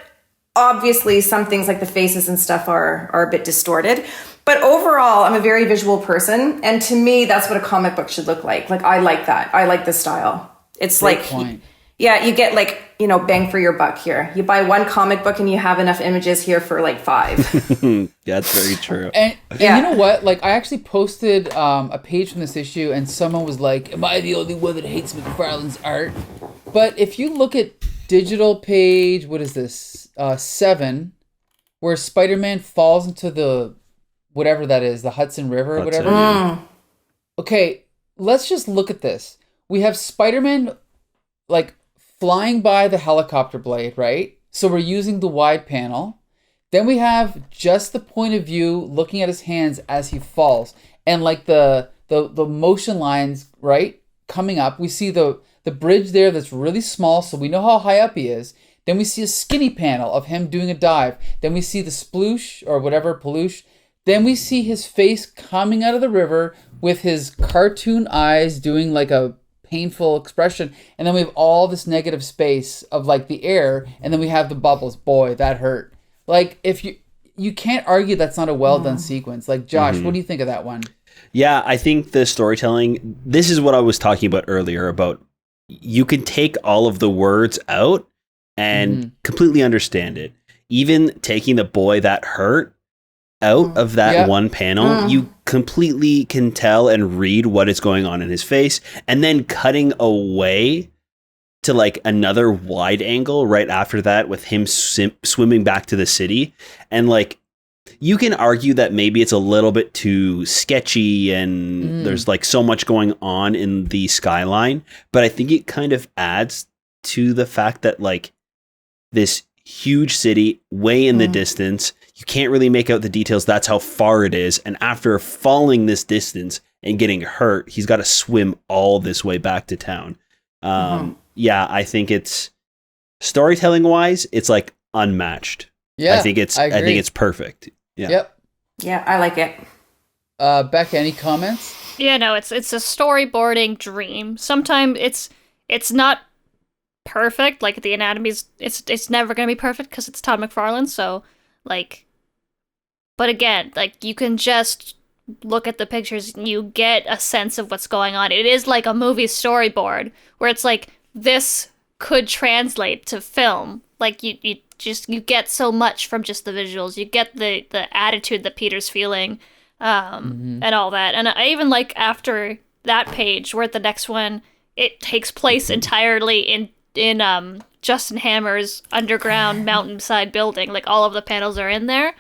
Speaker 4: obviously some things like the faces and stuff are a bit distorted. But overall, I'm a very visual person, and to me, that's what a comic book should look like. Like, I like that. I like the style. It's
Speaker 1: Great
Speaker 4: like,
Speaker 1: point.
Speaker 4: yeah, you get like, bang for your buck here. You buy one comic book and you have enough images here for like 5.
Speaker 2: That's very true.
Speaker 1: And you know what? Like, I actually posted a page from this issue, and someone was like, am I the only one that hates McFarlane's art? But if you look at digital page, what is this? 7, where Spider-Man falls into the, whatever that is, the Hudson River or whatever.
Speaker 2: Yeah.
Speaker 1: Okay, let's just look at this. We have Spider-Man, like, flying by the helicopter blade, right? So we're using the wide panel. Then we have just the point of view looking at his hands as he falls. And like the motion lines, right, coming up. We see the bridge there that's really small, so we know how high up he is. Then we see a skinny panel of him doing a dive. Then we see the sploosh or whatever, paloosh. Then we see his face coming out of the river with his cartoon eyes doing like a painful expression, and then we have all this negative space of like the air, and then we have the bubbles. Boy, that hurt. Like, if you can't argue that's not a well done sequence. Like, Josh, what do you think of that one?
Speaker 2: Yeah, I think the storytelling, this is what I was talking about earlier, about you can take all of the words out and completely understand it. Even taking the boy that hurt out of that one panel, you completely can tell and read what is going on in his face, and then cutting away to like another wide angle right after that with him swimming back to the city. And like, you can argue that maybe it's a little bit too sketchy and there's like so much going on in the skyline, but I think it kind of adds to the fact that like this huge city way in the distance, you can't really make out the details. That's how far it is. And after falling this distance and getting hurt, he's got to swim all this way back to town. Yeah, I think it's storytelling wise, it's like unmatched.
Speaker 1: Yeah,
Speaker 2: I think it's perfect. Yeah.
Speaker 1: Yep.
Speaker 4: Yeah, I like it.
Speaker 1: Becca, any comments?
Speaker 3: Yeah, no, it's a storyboarding dream. Sometimes it's not perfect. Like, the anatomy's it's never gonna be perfect because it's Todd McFarlane. So like, but again, like, you can just look at the pictures and you get a sense of what's going on. It is like a movie storyboard where it's like, this could translate to film. Like, you get so much from just the visuals. You get the attitude that Peter's feeling, and all that. And I even like after that page, we're at the next one, it takes place entirely in Justin Hammer's underground mountainside building. Like, all of the panels are in there.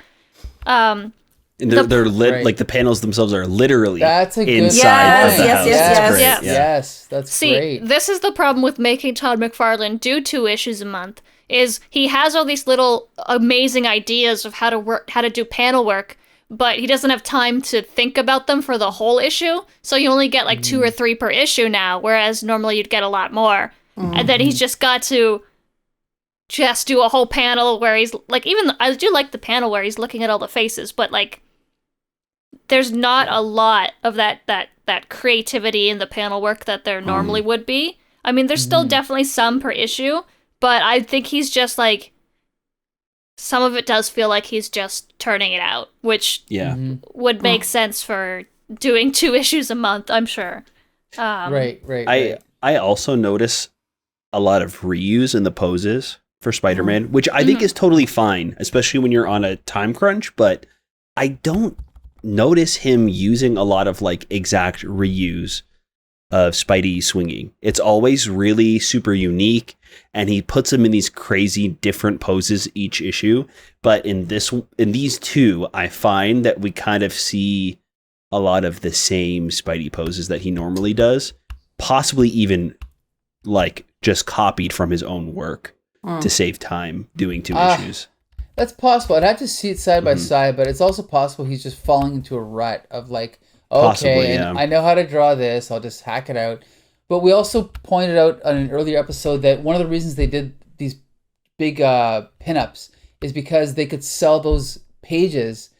Speaker 2: And they're lit,
Speaker 1: Right.
Speaker 2: like the panels themselves are literally
Speaker 1: That's a good
Speaker 2: inside of the
Speaker 4: Yes,
Speaker 2: house.
Speaker 4: yes,
Speaker 2: It's
Speaker 4: yes,
Speaker 2: great.
Speaker 3: yes.
Speaker 2: Yeah.
Speaker 1: Yes, that's
Speaker 3: See,
Speaker 1: great.
Speaker 3: this is the problem with making Todd McFarlane do 2 issues a month, is he has all these little amazing ideas of how to do panel work, but he doesn't have time to think about them for the whole issue, so you only get like 2 or 3 per issue now, whereas normally you'd get a lot more. And then he's just got to just do a whole panel where he's like, I do like the panel where he's looking at all the faces, but like, there's not a lot of that creativity in the panel work that there normally would be. I mean, there's still definitely some per issue, but I think he's just like, some of it does feel like he's just turning it out, which would make sense for doing 2 issues a month, I'm sure.
Speaker 1: Right.
Speaker 2: I also notice a lot of reuse in the poses for Spider-Man, which I think is totally fine, especially when you're on a time crunch, but I don't notice him using a lot of like exact reuse of Spidey swinging. It's always really super unique, and he puts them in these crazy different poses each issue. But in these 2, I find that we kind of see a lot of the same Spidey poses that he normally does, possibly even like just copied from his own work to save time doing 2 issues.
Speaker 1: That's possible. I'd have to see it side by side, but it's also possible he's just falling into a rut of like, okay, and I know how to draw this, I'll just hack it out. But we also pointed out on an earlier episode that one of the reasons they did these big pinups is because they could sell those pages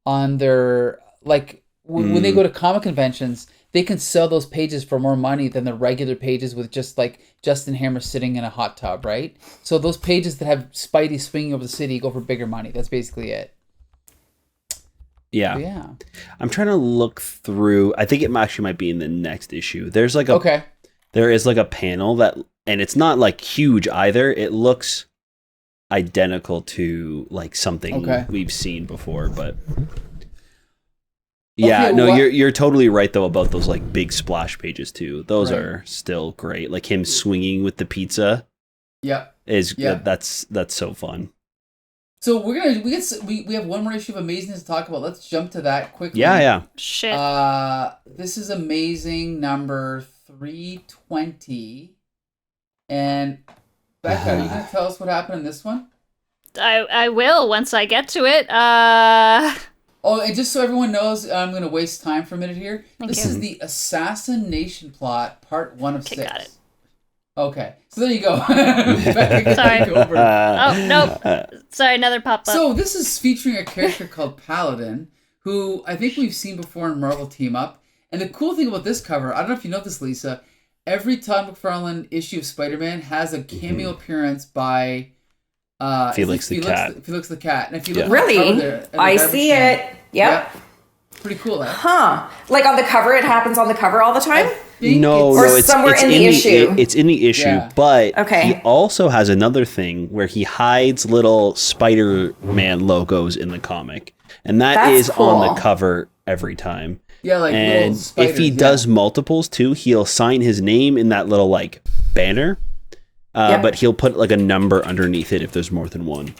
Speaker 1: on their, like, when they go to comic conventions, they can sell those pages for more money than the regular pages with just like Justin Hammer sitting in a hot tub, right? So those pages that have Spidey swinging over the city go for bigger money. That's basically it.
Speaker 2: Yeah. I'm trying to look through. I think it actually might be in the next issue. There's like there is like a panel that, and it's not like huge either. It looks identical to like something we've seen before, but you're totally right though about those like big splash pages too. Those are still great. Like him swinging with the pizza. That's so fun.
Speaker 1: So we have one more issue of Amazingness to talk about. Let's jump to that quickly.
Speaker 2: Yeah.
Speaker 3: Shit.
Speaker 1: This is Amazing number 320. And Becca, are you going to tell us what happened in this one?
Speaker 3: I will once I get to it.
Speaker 1: Oh, and just so everyone knows, I'm going to waste time for a minute here. This is the Assassination Plot, part 1 of 6.
Speaker 3: Got it.
Speaker 1: Okay, so there you go.
Speaker 3: Sorry. Oh, nope. Sorry, another pop-up.
Speaker 1: So this is featuring a character called Paladin, who I think we've seen before in Marvel Team Up. And the cool thing about this cover, I don't know if you know this, Lisa, every Todd McFarlane issue of Spider-Man has a cameo appearance by
Speaker 2: Felix the Cat.
Speaker 1: Felix the Cat. And if you look
Speaker 4: really? I see it. Yep.
Speaker 1: Pretty cool, eh?
Speaker 4: Huh. Like on the cover, it happens on the cover all the time?
Speaker 2: It's
Speaker 4: somewhere in the issue.
Speaker 2: It's in the issue, but he also has another thing where he hides little Spider-Man logos in the comic. And that's is cool. On the cover every time.
Speaker 1: Yeah, like
Speaker 2: and
Speaker 1: little spiders,
Speaker 2: if he does multiples too, he'll sign his name in that little like banner. But he'll put like a number underneath it if there's more than one.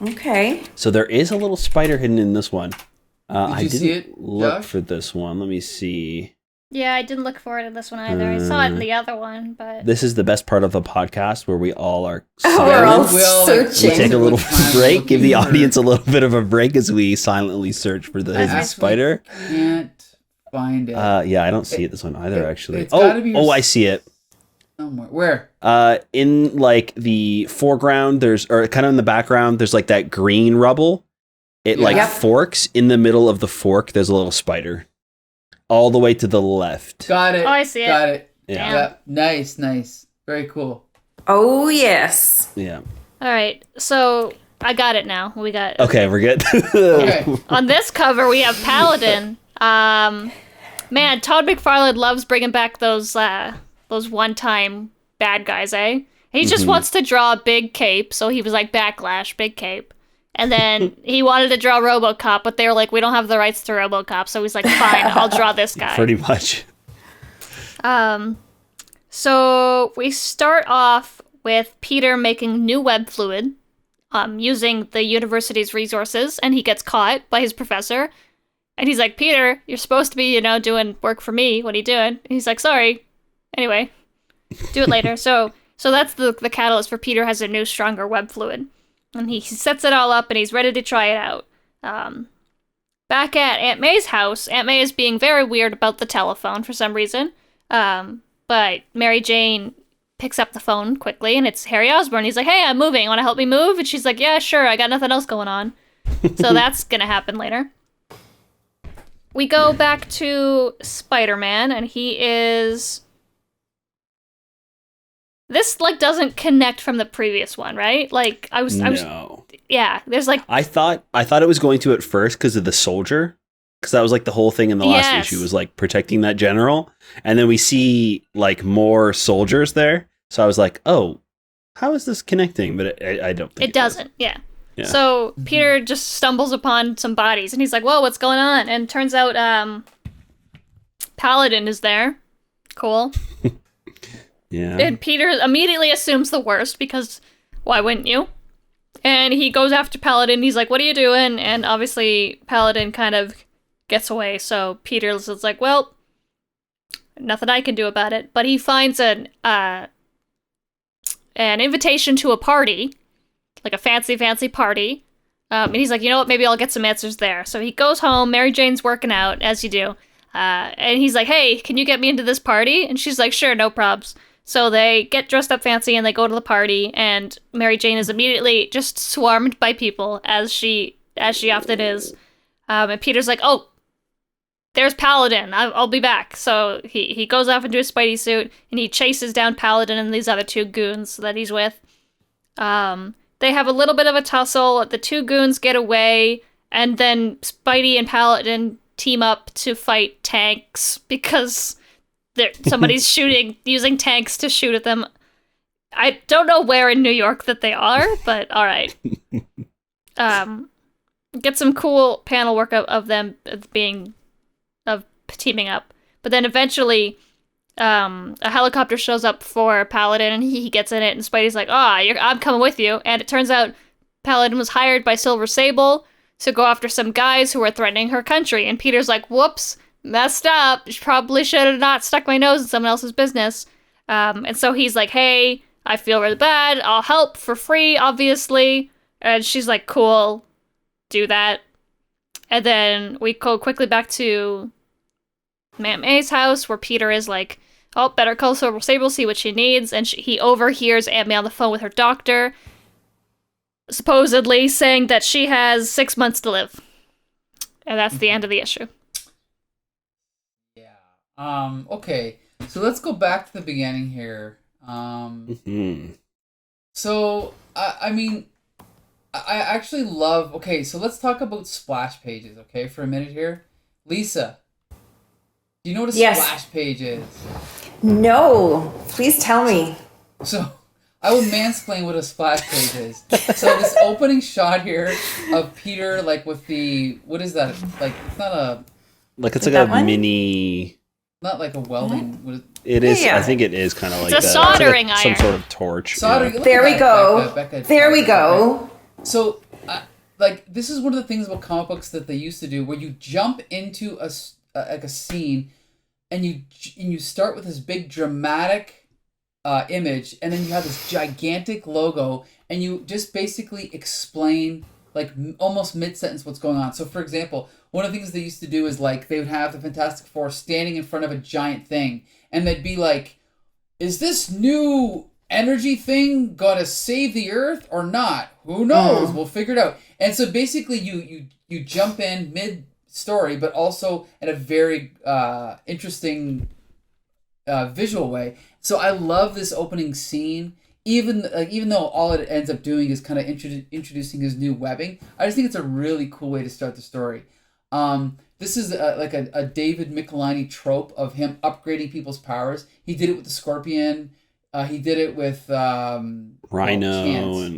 Speaker 4: Okay.
Speaker 2: So there is a little spider hidden in this one.
Speaker 1: I didn't
Speaker 2: look for this one. Let me see.
Speaker 3: Yeah, I didn't look for it in this one either. I saw it in the other one, but...
Speaker 2: This is the best part of the podcast where we all are
Speaker 4: silent.
Speaker 2: We're all searching. We take a little break, give the audience a little bit of a break as we silently search for the hidden spider.
Speaker 1: Can't find it.
Speaker 2: Yeah, I don't see it this one either, actually. I see it.
Speaker 1: Where?
Speaker 2: In like the foreground, or kind of in the background, there's like that green rubble. It forks. In the middle of the fork, there's a little spider. All the way to the left.
Speaker 1: Got it.
Speaker 3: Oh, I see it.
Speaker 1: Got it.
Speaker 2: Yeah.
Speaker 1: Nice. Very cool.
Speaker 4: Oh, yes.
Speaker 2: Yeah.
Speaker 3: All right. So I got it now.
Speaker 2: Okay, we're good.
Speaker 1: Okay.
Speaker 3: On this cover, we have Paladin. Man, Todd McFarlane loves bringing back those one-time bad guys, eh? He just wants to draw a big cape, so he was like, Backlash, big cape. And then he wanted to draw RoboCop, but they were like, we don't have the rights to RoboCop. So he's like, fine, I'll draw this guy.
Speaker 2: Pretty much.
Speaker 3: So we start off with Peter making new web fluid using the university's resources, and he gets caught by his professor. And he's like, Peter, you're supposed to be, doing work for me. What are you doing? And he's like, sorry. Anyway, do it later. So that's the catalyst for Peter has a new, stronger web fluid. And he sets it all up, and he's ready to try it out. Back at Aunt May's house, Aunt May is being very weird about the telephone for some reason. But Mary Jane picks up the phone quickly, and it's Harry Osborn. He's like, hey, I'm moving. Want to help me move? And she's like, yeah, sure. I got nothing else going on. So that's going to happen later. we go back to Spider-Man, and he is... This, like, doesn't connect from the previous one, right? Like, I was... Yeah, there's, like...
Speaker 2: I thought it was going to at first because of the soldier. Because that was, like, the whole thing in the last issue was, like, protecting that general. And then we see, like, more soldiers there. So I was like, oh, how is this connecting? But I don't think
Speaker 3: it doesn't, yeah. So Peter just stumbles upon some bodies, and he's like, whoa, what's going on? And turns out Paladin is there. Cool.
Speaker 2: Yeah.
Speaker 3: And Peter immediately assumes the worst, because why wouldn't you? And he goes after Paladin. He's like, what are you doing? And obviously Paladin kind of gets away. So Peter's like, well, nothing I can do about it. But he finds an invitation to a party, like a fancy party. And he's like, you know what? Maybe I'll get some answers there. So he goes home. Mary Jane's working out, as you do. And he's like, hey, can you get me into this party? And she's like, sure, no probs. So they get dressed up fancy and they go to the party. And Mary Jane is immediately just swarmed by people, as she often is. And Peter's like, oh, there's Paladin. I'll be back. So he goes off into his Spidey suit and he chases down Paladin and these other two goons that he's with. They have a little bit of a tussle. The two goons get away, and then Spidey and Paladin team up to fight tanks because somebody's using tanks to shoot at them. I don't know where in New York that they are, but all right. Get some cool panel work of them teaming up. But then eventually a helicopter shows up for Paladin, and he gets in it, and Spidey's like, I'm coming with you. And it turns out Paladin was hired by Silver Sable to go after some guys who were threatening her country. And Peter's like, whoops, messed up. Probably should have not stuck my nose in someone else's business. And so he's like, hey, I feel really bad. I'll help for free, obviously. And she's like, cool, do that. And then we go quickly back to Aunt May's house, where Peter is like, oh, better call Silver Sable, see what she needs. And he overhears Aunt May on the phone with her doctor, supposedly saying that she has 6 months to live. And that's the end of the issue.
Speaker 1: Yeah. Okay. So let's go back to the beginning here. So, I mean, I actually love... Okay, so let's talk about splash pages, okay, for a minute here. Lisa, do you know what a splash page is?
Speaker 4: No. Please tell me.
Speaker 1: So, I will mansplain what a splash page is. So, this opening shot here of Peter, like, with the... What is that? Like, it's not a...
Speaker 2: Like, it's like a mini...
Speaker 1: Not like a welding...
Speaker 2: It is. Yeah. I think it is kind of like
Speaker 3: it's a soldering
Speaker 2: iron. Some sort of torch.
Speaker 1: Soldering.
Speaker 2: Yeah.
Speaker 4: There we go.
Speaker 1: Becca,
Speaker 4: there we go.
Speaker 1: So, like, this is one of the things about comic books that they used to do, where you jump into a scene, and you start with this big dramatic image, and then you have this gigantic logo, and you just basically explain, like, almost mid-sentence what's going on. So, for example, one of the things they used to do is, like, they would have the Fantastic Four standing in front of a giant thing, and they'd be like, is this new energy thing gonna save the Earth or not? Who knows? We'll figure it out. And so basically you jump in mid-story, but also in a very interesting visual way. So I love this opening scene. Even though all it ends up doing is kind of introducing his new webbing, I just think it's a really cool way to start the story. This is like a David Michelinie trope of him upgrading people's powers. He did it with the Scorpion. He did it with
Speaker 2: Rhino.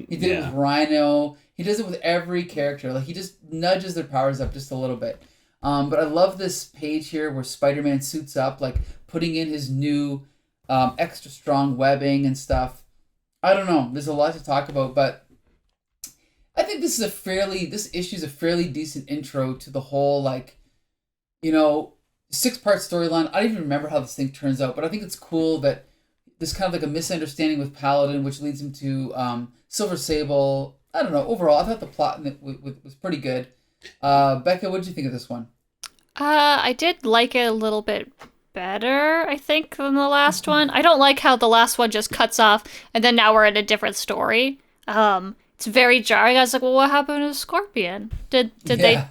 Speaker 1: He did it with Rhino. He does it with every character. Like, he just nudges their powers up just a little bit. But I love this page here where Spider-Man suits up, like putting in his new extra strong webbing and stuff. I don't know. There's a lot to talk about, but I think this issue is a fairly decent intro to the whole, like, 6-part storyline. I don't even remember how this thing turns out, but I think it's cool that there's kind of like a misunderstanding with Paladin, which leads him to Silver Sable. I don't know. Overall, I thought the plot in it was pretty good. Becca, what did you think of this one?
Speaker 3: I did like it a little bit better, I think, than the last one. I don't like how the last one just cuts off, and then now we're in a different story. It's very jarring. I was like, well, what happened to Scorpion? Did they...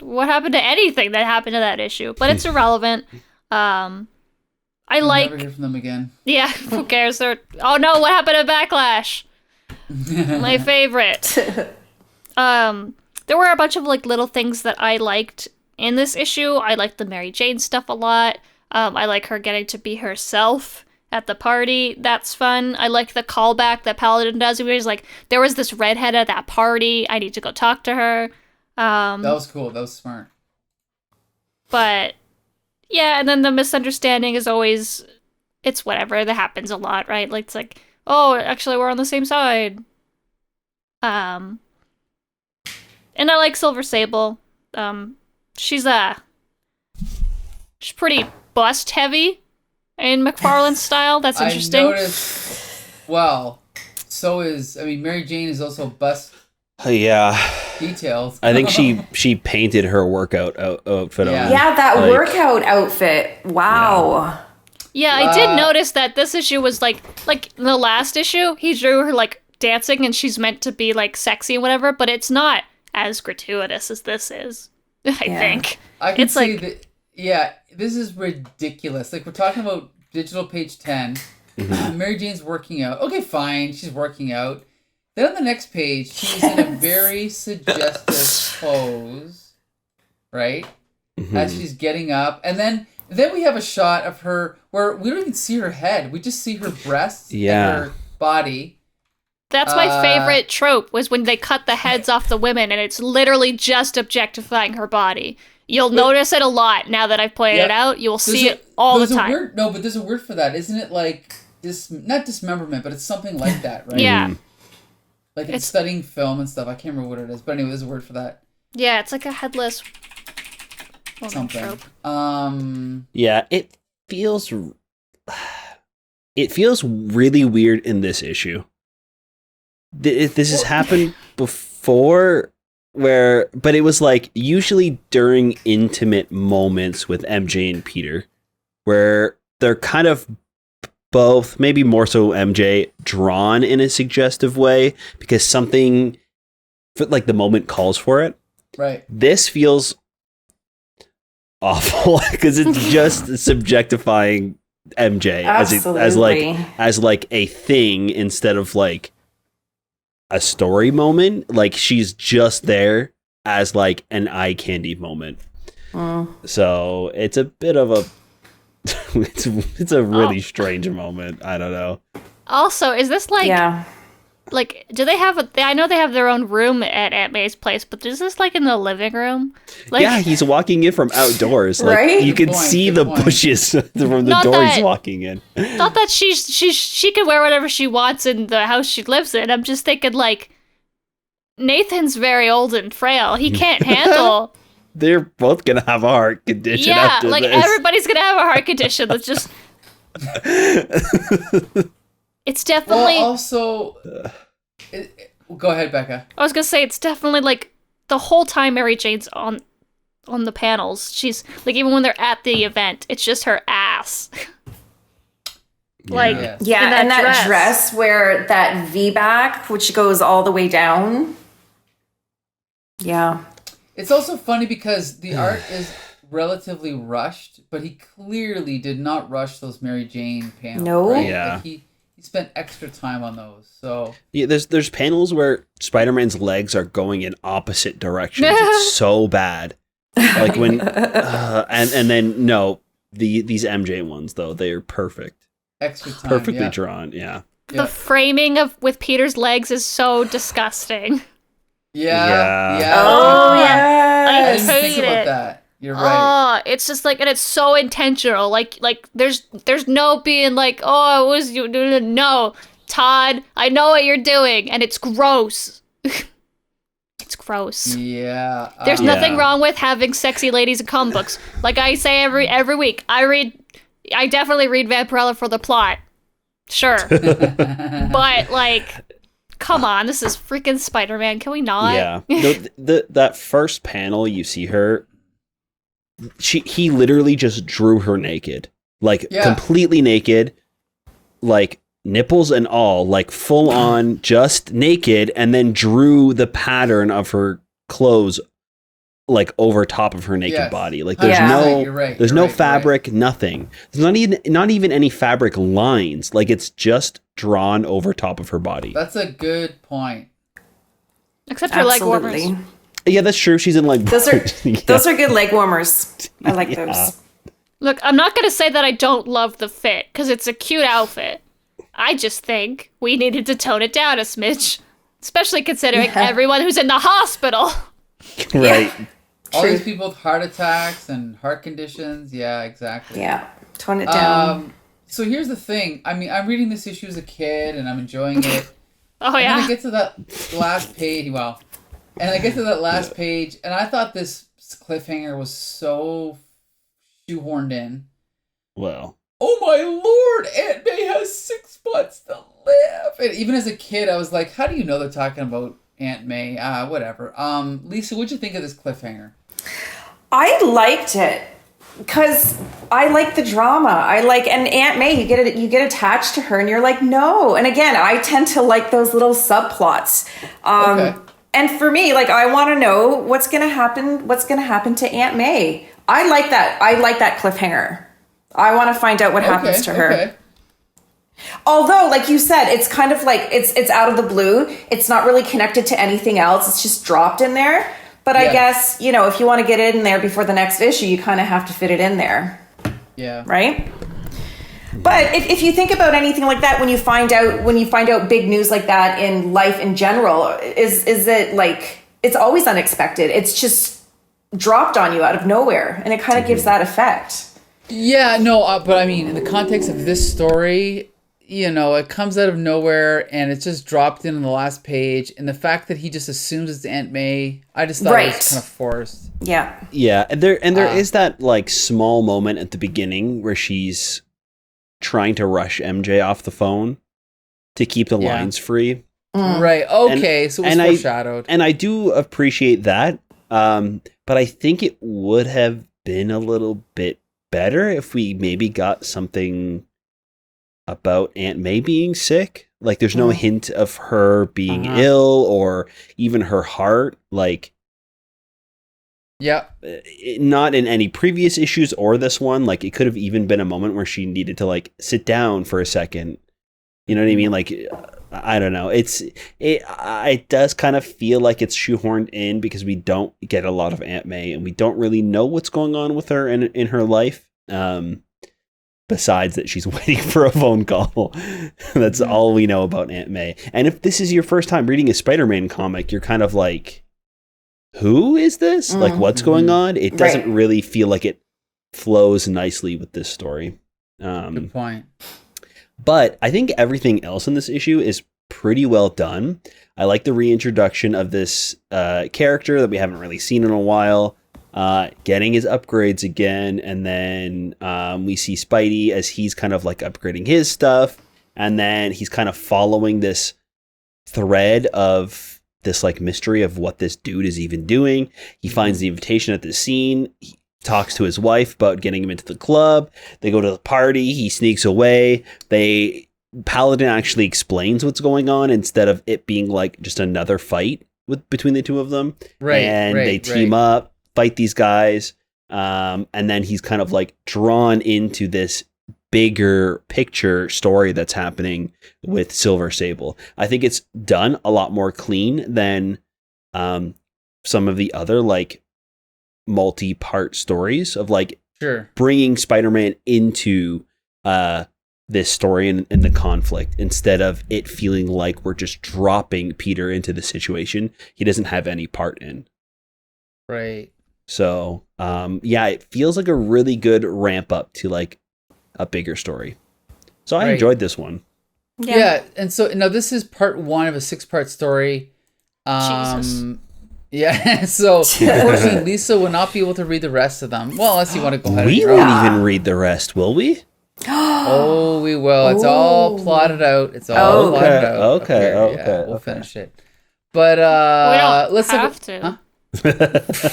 Speaker 3: what happened to anything that happened to that issue? But it's irrelevant. I like.
Speaker 1: Never hear from them again.
Speaker 3: Yeah, who cares? Oh no, what happened to Backlash? My favorite. There were a bunch of like little things that I liked in this issue. I liked the Mary Jane stuff a lot. I like her getting to be herself at the party. That's fun. I like the callback that Paladin does. He was like, there was this redhead at that party. I need to go talk to her.
Speaker 1: That was cool. That was smart.
Speaker 3: But yeah, and then the misunderstanding is always, it's whatever. That happens a lot, right? Like, it's like, oh, actually, we're on the same side. And I like Silver Sable. She's pretty bust heavy in McFarlane's style. That's interesting.
Speaker 1: I noticed. Well, Mary Jane is also bust.
Speaker 2: Yeah.
Speaker 1: Details.
Speaker 2: I think she painted her workout outfit on.
Speaker 4: Yeah, that workout outfit. Wow.
Speaker 3: Yeah, I did notice that this issue was like in the last issue, he drew her like dancing and she's meant to be like sexy and whatever, but it's not as gratuitous as this is. I think.
Speaker 1: I can see that. Yeah, this is ridiculous. Like, we're talking about digital page 10. Mary Jane's working out. Okay, fine, she's working out. Then on the next page, she's in a very suggestive pose, right? As she's getting up. And then we have a shot of her where we don't even see her head. We just see her breasts and her body.
Speaker 3: That's my favorite trope, was when they cut the heads off the women and it's literally just objectifying her body. You'll notice it a lot now that I've pointed it out. You will see it all the time.
Speaker 1: But there's a word for that. Isn't it like not dismemberment, but it's something like that, right?
Speaker 3: Yeah.
Speaker 1: Like it's studying film and stuff. I can't remember what it is. But anyway, there's a word for that.
Speaker 3: Yeah, it's like a headless
Speaker 1: something.
Speaker 3: Trope.
Speaker 2: Yeah, it feels really weird in this issue. This has happened before, but it was like usually during intimate moments with MJ and Peter, where they're kind of both, maybe more so MJ, drawn in a suggestive way because something, like the moment calls for it.
Speaker 1: Right.
Speaker 2: This feels awful because it's just subjectifying MJ as like a thing instead of like a story moment. Like she's just there as like an eye candy moment. So it's a bit of a it's a really strange moment. I don't know.
Speaker 3: Also, is this like like, do they have I know they have their own room at Aunt May's place, but is this like in the living room? Like,
Speaker 2: yeah, he's walking in from outdoors. Like
Speaker 4: right?
Speaker 2: You can see the bushes from the door he's walking in.
Speaker 3: Not that she can wear whatever she wants in the house she lives in. I'm just thinking like Nathan's very old and frail. He can't handle.
Speaker 2: They're both gonna have a heart condition.
Speaker 3: Yeah,
Speaker 2: after
Speaker 3: like
Speaker 2: this.
Speaker 3: everybody's gonna have a heart condition. That's just. It's definitely.
Speaker 1: Well, also, go ahead, Becca.
Speaker 3: I was gonna say it's definitely like the whole time Mary Jane's on the panels. She's like, even when they're at the event, it's just her ass. Like
Speaker 1: Yes.
Speaker 4: Yeah, and that dress where that V-back, which goes all the way down. Yeah.
Speaker 1: It's also funny because the art is relatively rushed, but he clearly did not rush those Mary Jane panels.
Speaker 4: No.
Speaker 1: Right?
Speaker 2: Yeah.
Speaker 1: Like he spent extra time on those. So
Speaker 2: yeah, there's panels where Spider-Man's legs are going in opposite directions. It's so bad. Like when and then these MJ ones though, they are perfect.
Speaker 1: Extra time.
Speaker 2: Perfectly drawn, yeah.
Speaker 3: The framing with Peter's legs is so disgusting.
Speaker 1: Yeah.
Speaker 4: Oh, yeah.
Speaker 1: I didn't
Speaker 3: hate
Speaker 1: think about
Speaker 3: it.
Speaker 1: that. You're right.
Speaker 3: Oh, it's just like, and it's so intentional. Like there's no being like, oh, it was you. No, Todd, I know what you're doing, and it's gross. It's gross.
Speaker 1: Yeah.
Speaker 3: There's nothing wrong with having sexy ladies in comic books. Like I say every week, I definitely read Vampirella for the plot. Sure. But like, come on, this is freaking Spider-Man. Can we not?
Speaker 2: Yeah. That first panel you see her, he literally just drew her naked. Like completely naked, like nipples and all, like full on just naked, and then drew the pattern of her clothes like over top of her naked body. Like there's
Speaker 1: You're right.
Speaker 2: there's no fabric, nothing. There's not even any fabric lines. Like it's just drawn over top of her body.
Speaker 1: That's a good point.
Speaker 3: Except for leg warmers.
Speaker 2: Yeah, that's true. She's in like
Speaker 4: Those are good leg warmers. I like those.
Speaker 3: Look, I'm not going to say that I don't love the fit, because it's a cute outfit. I just think we needed to tone it down a smidge. Especially considering everyone who's in the hospital.
Speaker 2: Right.
Speaker 1: All these people with heart attacks and heart conditions. Yeah, exactly.
Speaker 4: Yeah, tone it down.
Speaker 1: So here's the thing. I mean, I'm reading this issue as a kid, and I'm enjoying it.
Speaker 3: Oh,
Speaker 1: and
Speaker 3: yeah?
Speaker 1: then I get to that last page. And I get to that last page, and I thought this cliffhanger was so shoehorned in.
Speaker 2: Well.
Speaker 1: Oh my lord, Aunt May has 6 months to live. And even as a kid, I was like, how do you know they're talking about Aunt May? Whatever. Lisa, what'd you think of this cliffhanger?
Speaker 4: I liked it because I like the drama. And Aunt May, you get attached to her and you're like, no. And again, I tend to like those little subplots.
Speaker 1: Okay.
Speaker 4: And for me, like, I want to know what's going to happen to Aunt May. I like that cliffhanger. I want to find out what happens to her.
Speaker 1: Okay.
Speaker 4: Although, like you said, it's kind of like it's out of the blue. It's not really connected to anything else. It's just dropped in there. But I guess, if you want to get it in there before the next issue, you kind of have to fit it in there.
Speaker 1: Yeah.
Speaker 4: Right? But if you think about anything like that, when you find out big news like that in life in general, is it like it's always unexpected? It's just dropped on you out of nowhere, and it kind of gives that effect.
Speaker 1: Yeah, no, but I mean, in the context of this story, it comes out of nowhere and it's just dropped in on the last page. And the fact that he just assumes it's Aunt May, I just thought it was kind of forced.
Speaker 4: Yeah.
Speaker 2: Yeah, and there is that like small moment at the beginning where she's trying to rush MJ off the phone to keep the lines free.
Speaker 1: Right. Okay. So it was foreshadowed.
Speaker 2: And I do appreciate that. But I think it would have been a little bit better if we maybe got something about Aunt May being sick. Like there's no hint of her being ill or even her heart. Like,
Speaker 1: yeah,
Speaker 2: not in any previous issues or this one. Like it could have even been a moment where she needed to like sit down for a second. You know what I mean? Like, I don't know. It does kind of feel like it's shoehorned in because we don't get a lot of Aunt May and we don't really know what's going on with her in her life. Besides that she's waiting for a phone call. That's all we know about Aunt May. And if this is your first time reading a Spider-Man comic, you're kind of like, who is this? Like, what's going on? It doesn't really feel like it flows nicely with this story.
Speaker 1: Good point.
Speaker 2: But I think everything else in this issue is pretty well done. I like the reintroduction of this character that we haven't really seen in a while, getting his upgrades again. And then we see Spidey as he's kind of like upgrading his stuff. And then he's kind of following this thread of this like mystery of what this dude is even doing. He finds the invitation at the scene. He talks to his wife about getting him into the club. They go to the party. He sneaks away. Paladin actually explains what's going on instead of it being like just another fight between the two of them.
Speaker 1: Right.
Speaker 2: And they team up, fight these guys. And then he's kind of like drawn into this bigger picture story that's happening with Silver Sable. I think it's done a lot more clean than some of the other like multi-part stories of like bringing Spider-Man into this story and the conflict instead of it feeling like we're just dropping Peter into the situation he doesn't have any part in.
Speaker 1: Right.
Speaker 2: So, it feels like a really good ramp up to like a bigger story. So I enjoyed this one.
Speaker 1: Yeah. And so now this is part 1 of a 6-part story.
Speaker 3: Jesus.
Speaker 1: Yeah. So unfortunately, Lisa will not be able to read the rest of them. Well, unless you want to go ahead.
Speaker 2: We won't even read the rest, will we?
Speaker 1: Oh, we will. It's all plotted out. It's all plotted out.
Speaker 2: Okay.
Speaker 1: We'll finish it. But
Speaker 3: we don't
Speaker 1: let's
Speaker 3: have to.
Speaker 1: Huh? Let's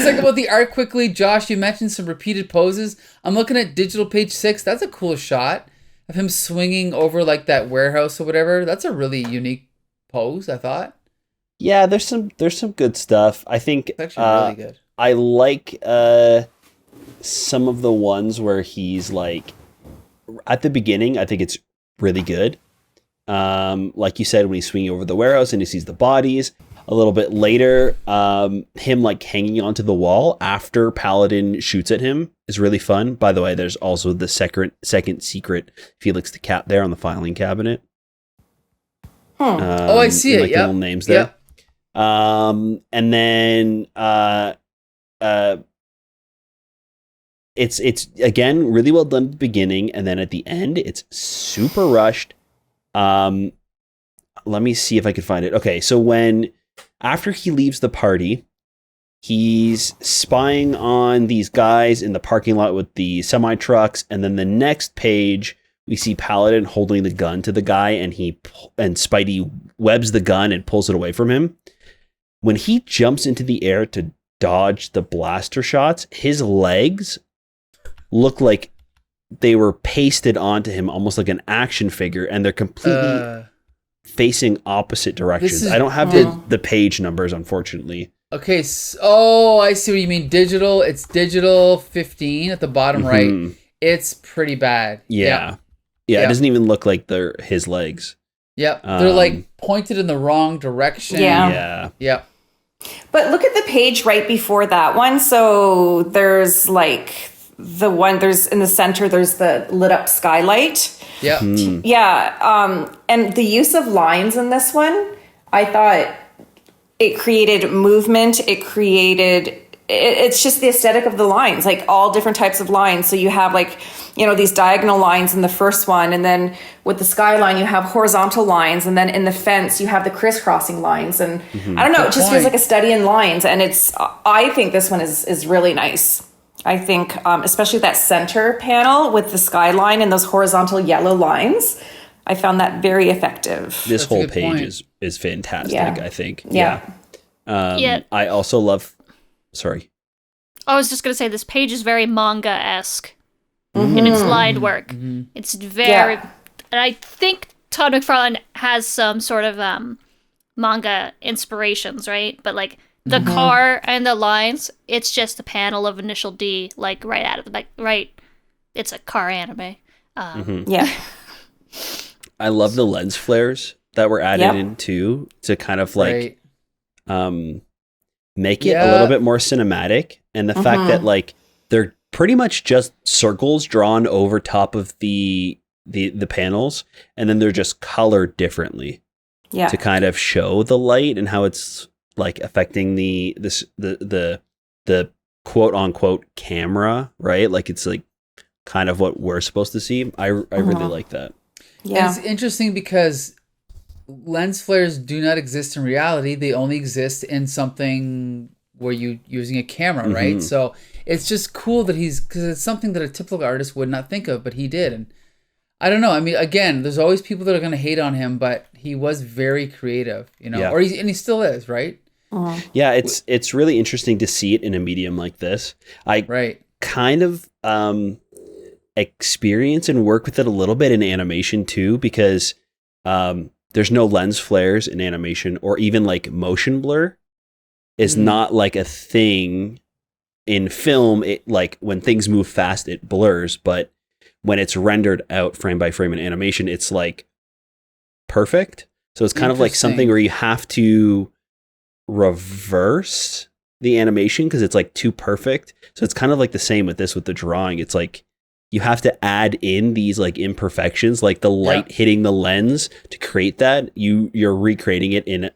Speaker 1: talk about the art quickly. Josh, you mentioned some repeated poses. I'm looking at digital page 6. That's a cool shot of him swinging over like that warehouse or whatever. That's a really unique pose, I thought.
Speaker 2: Yeah, there's some good stuff. I think
Speaker 1: It's actually really good.
Speaker 2: I like some of the ones where he's like at the beginning. I think it's really good. Like you said, when he's swinging over the warehouse and he sees the bodies. A little bit later, him like hanging onto the wall after Paladin shoots at him is really fun. By the way, there's also the second secret Felix the Cat there on the filing cabinet.
Speaker 1: Oh, I see it.
Speaker 2: Like little names there. And then it's again really well done at the beginning, and then at the end it's super rushed. Let me see if I can find it. Okay, so after he leaves the party, he's spying on these guys in the parking lot with the semi trucks, and then the next page we see Paladin holding the gun to the guy, and Spidey webs the gun and pulls it away from him. When he jumps into the air to dodge the blaster shots, his legs look like they were pasted onto him, almost like an action figure, and they're completely facing opposite directions. I don't have the page numbers, unfortunately.
Speaker 1: Okay. I see what you mean. Digital. It's digital 15 at the bottom right. It's pretty bad.
Speaker 2: Yeah. It doesn't even look like they're his legs.
Speaker 1: Yep. They're like pointed in the wrong direction.
Speaker 4: Yeah.
Speaker 1: Yep.
Speaker 4: But look at the page right before that one. So there's like there's in the center, there's the lit up skylight.
Speaker 1: Yep.
Speaker 4: Yeah. And the use of lines in this one, I thought it created movement. It's just the aesthetic of the lines, like all different types of lines. So you have like, these diagonal lines in the first one. And then with the skyline, you have horizontal lines. And then in the fence, you have the crisscrossing lines. And I don't know, it just feels like a study in lines. And I think this one is really nice. I think, especially that center panel with the skyline and those horizontal yellow lines, I found that very effective.
Speaker 2: This whole page is fantastic, I think.
Speaker 4: Yeah.
Speaker 2: I also love... Sorry.
Speaker 3: I was just going to say, this page is very manga-esque in its line work. It's very... And I think Todd McFarlane has some sort of manga inspirations, right? But like the car and the lines, it's just a panel of initial D, like right out of the back, right? It's a car anime.
Speaker 4: Yeah.
Speaker 2: I love the lens flares that were added in too, to kind of like make it a little bit more cinematic. And the fact that like they're pretty much just circles drawn over top of the panels, and then they're just colored differently to kind of show the light and how it's like affecting the quote unquote camera, right? Like it's like kind of what we're supposed to see. I really like that.
Speaker 1: Yeah. And it's interesting because lens flares do not exist in reality. They only exist in something where you're using a camera, right? So it's just cool that because it's something that a typical artist would not think of, but he did. And I don't know. I mean, again, there's always people that are going to hate on him, but he was very creative, or he still is, right?
Speaker 2: Yeah, it's really interesting to see it in a medium like this. I kind of experience and work with it a little bit in animation too, because there's no lens flares in animation, or even like motion blur is not like a thing in film. It like when things move fast, it blurs, but when it's rendered out frame by frame in animation, it's like perfect. So it's kind of like something where you have to reverse the animation because it's like too perfect. So it's kind of like the same with this, with the drawing. It's like you have to add in these like imperfections, like the light hitting the lens to create that. You're recreating it in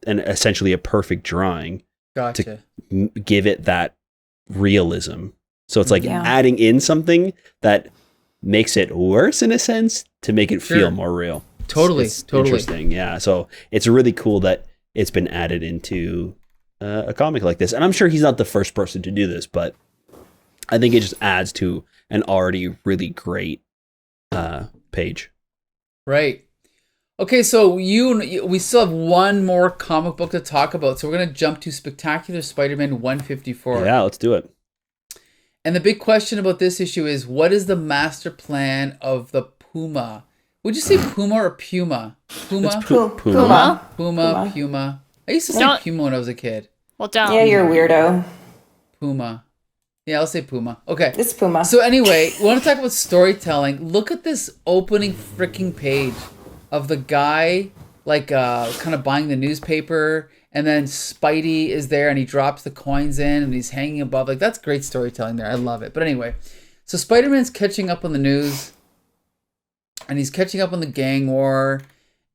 Speaker 2: an essentially a perfect drawing to give it that realism. So it's like adding in something that makes it worse in a sense to make it feel more real.
Speaker 1: Totally.
Speaker 2: Interesting. Yeah. So it's really cool that it's been added into a comic like this. And I'm sure he's not the first person to do this, but I think it just adds to an already really great page.
Speaker 1: Right. Okay, so we still have one more comic book to talk about. So we're going to jump to Spectacular Spider-Man 154.
Speaker 2: Yeah, let's do it.
Speaker 1: And the big question about this issue is, what is the master plan of the Puma? Would you say Puma or Puma? Puma?
Speaker 2: It's
Speaker 4: Puma.
Speaker 1: Puma. I used to say
Speaker 3: Don't-
Speaker 1: Puma when I was a kid.
Speaker 3: Well, don't.
Speaker 4: Yeah, you're a weirdo.
Speaker 1: Puma. Yeah, I'll say Puma. Okay.
Speaker 4: It's Puma.
Speaker 1: So anyway, we want to talk about storytelling. Look at this opening freaking page of the guy, like, kind of buying the newspaper, and then Spidey is there, and he drops the coins in, and he's hanging above. Like, that's great storytelling there. I love it. But anyway, so Spider-Man's catching up on the news, and he's catching up on the gang war,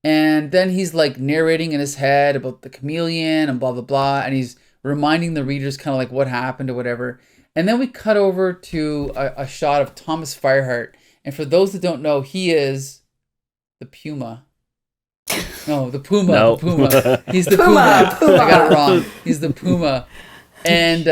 Speaker 1: and then he's, like, narrating in his head about the chameleon and blah, blah, blah, and he's reminding the readers kind of, like, what happened or whatever. And then we cut over to a shot of Thomas Fireheart. And for those that don't know, he is the Puma. No, the Puma.
Speaker 2: No.
Speaker 1: The Puma. He's the
Speaker 4: Puma.
Speaker 1: Puma. I got it wrong. He's the Puma. And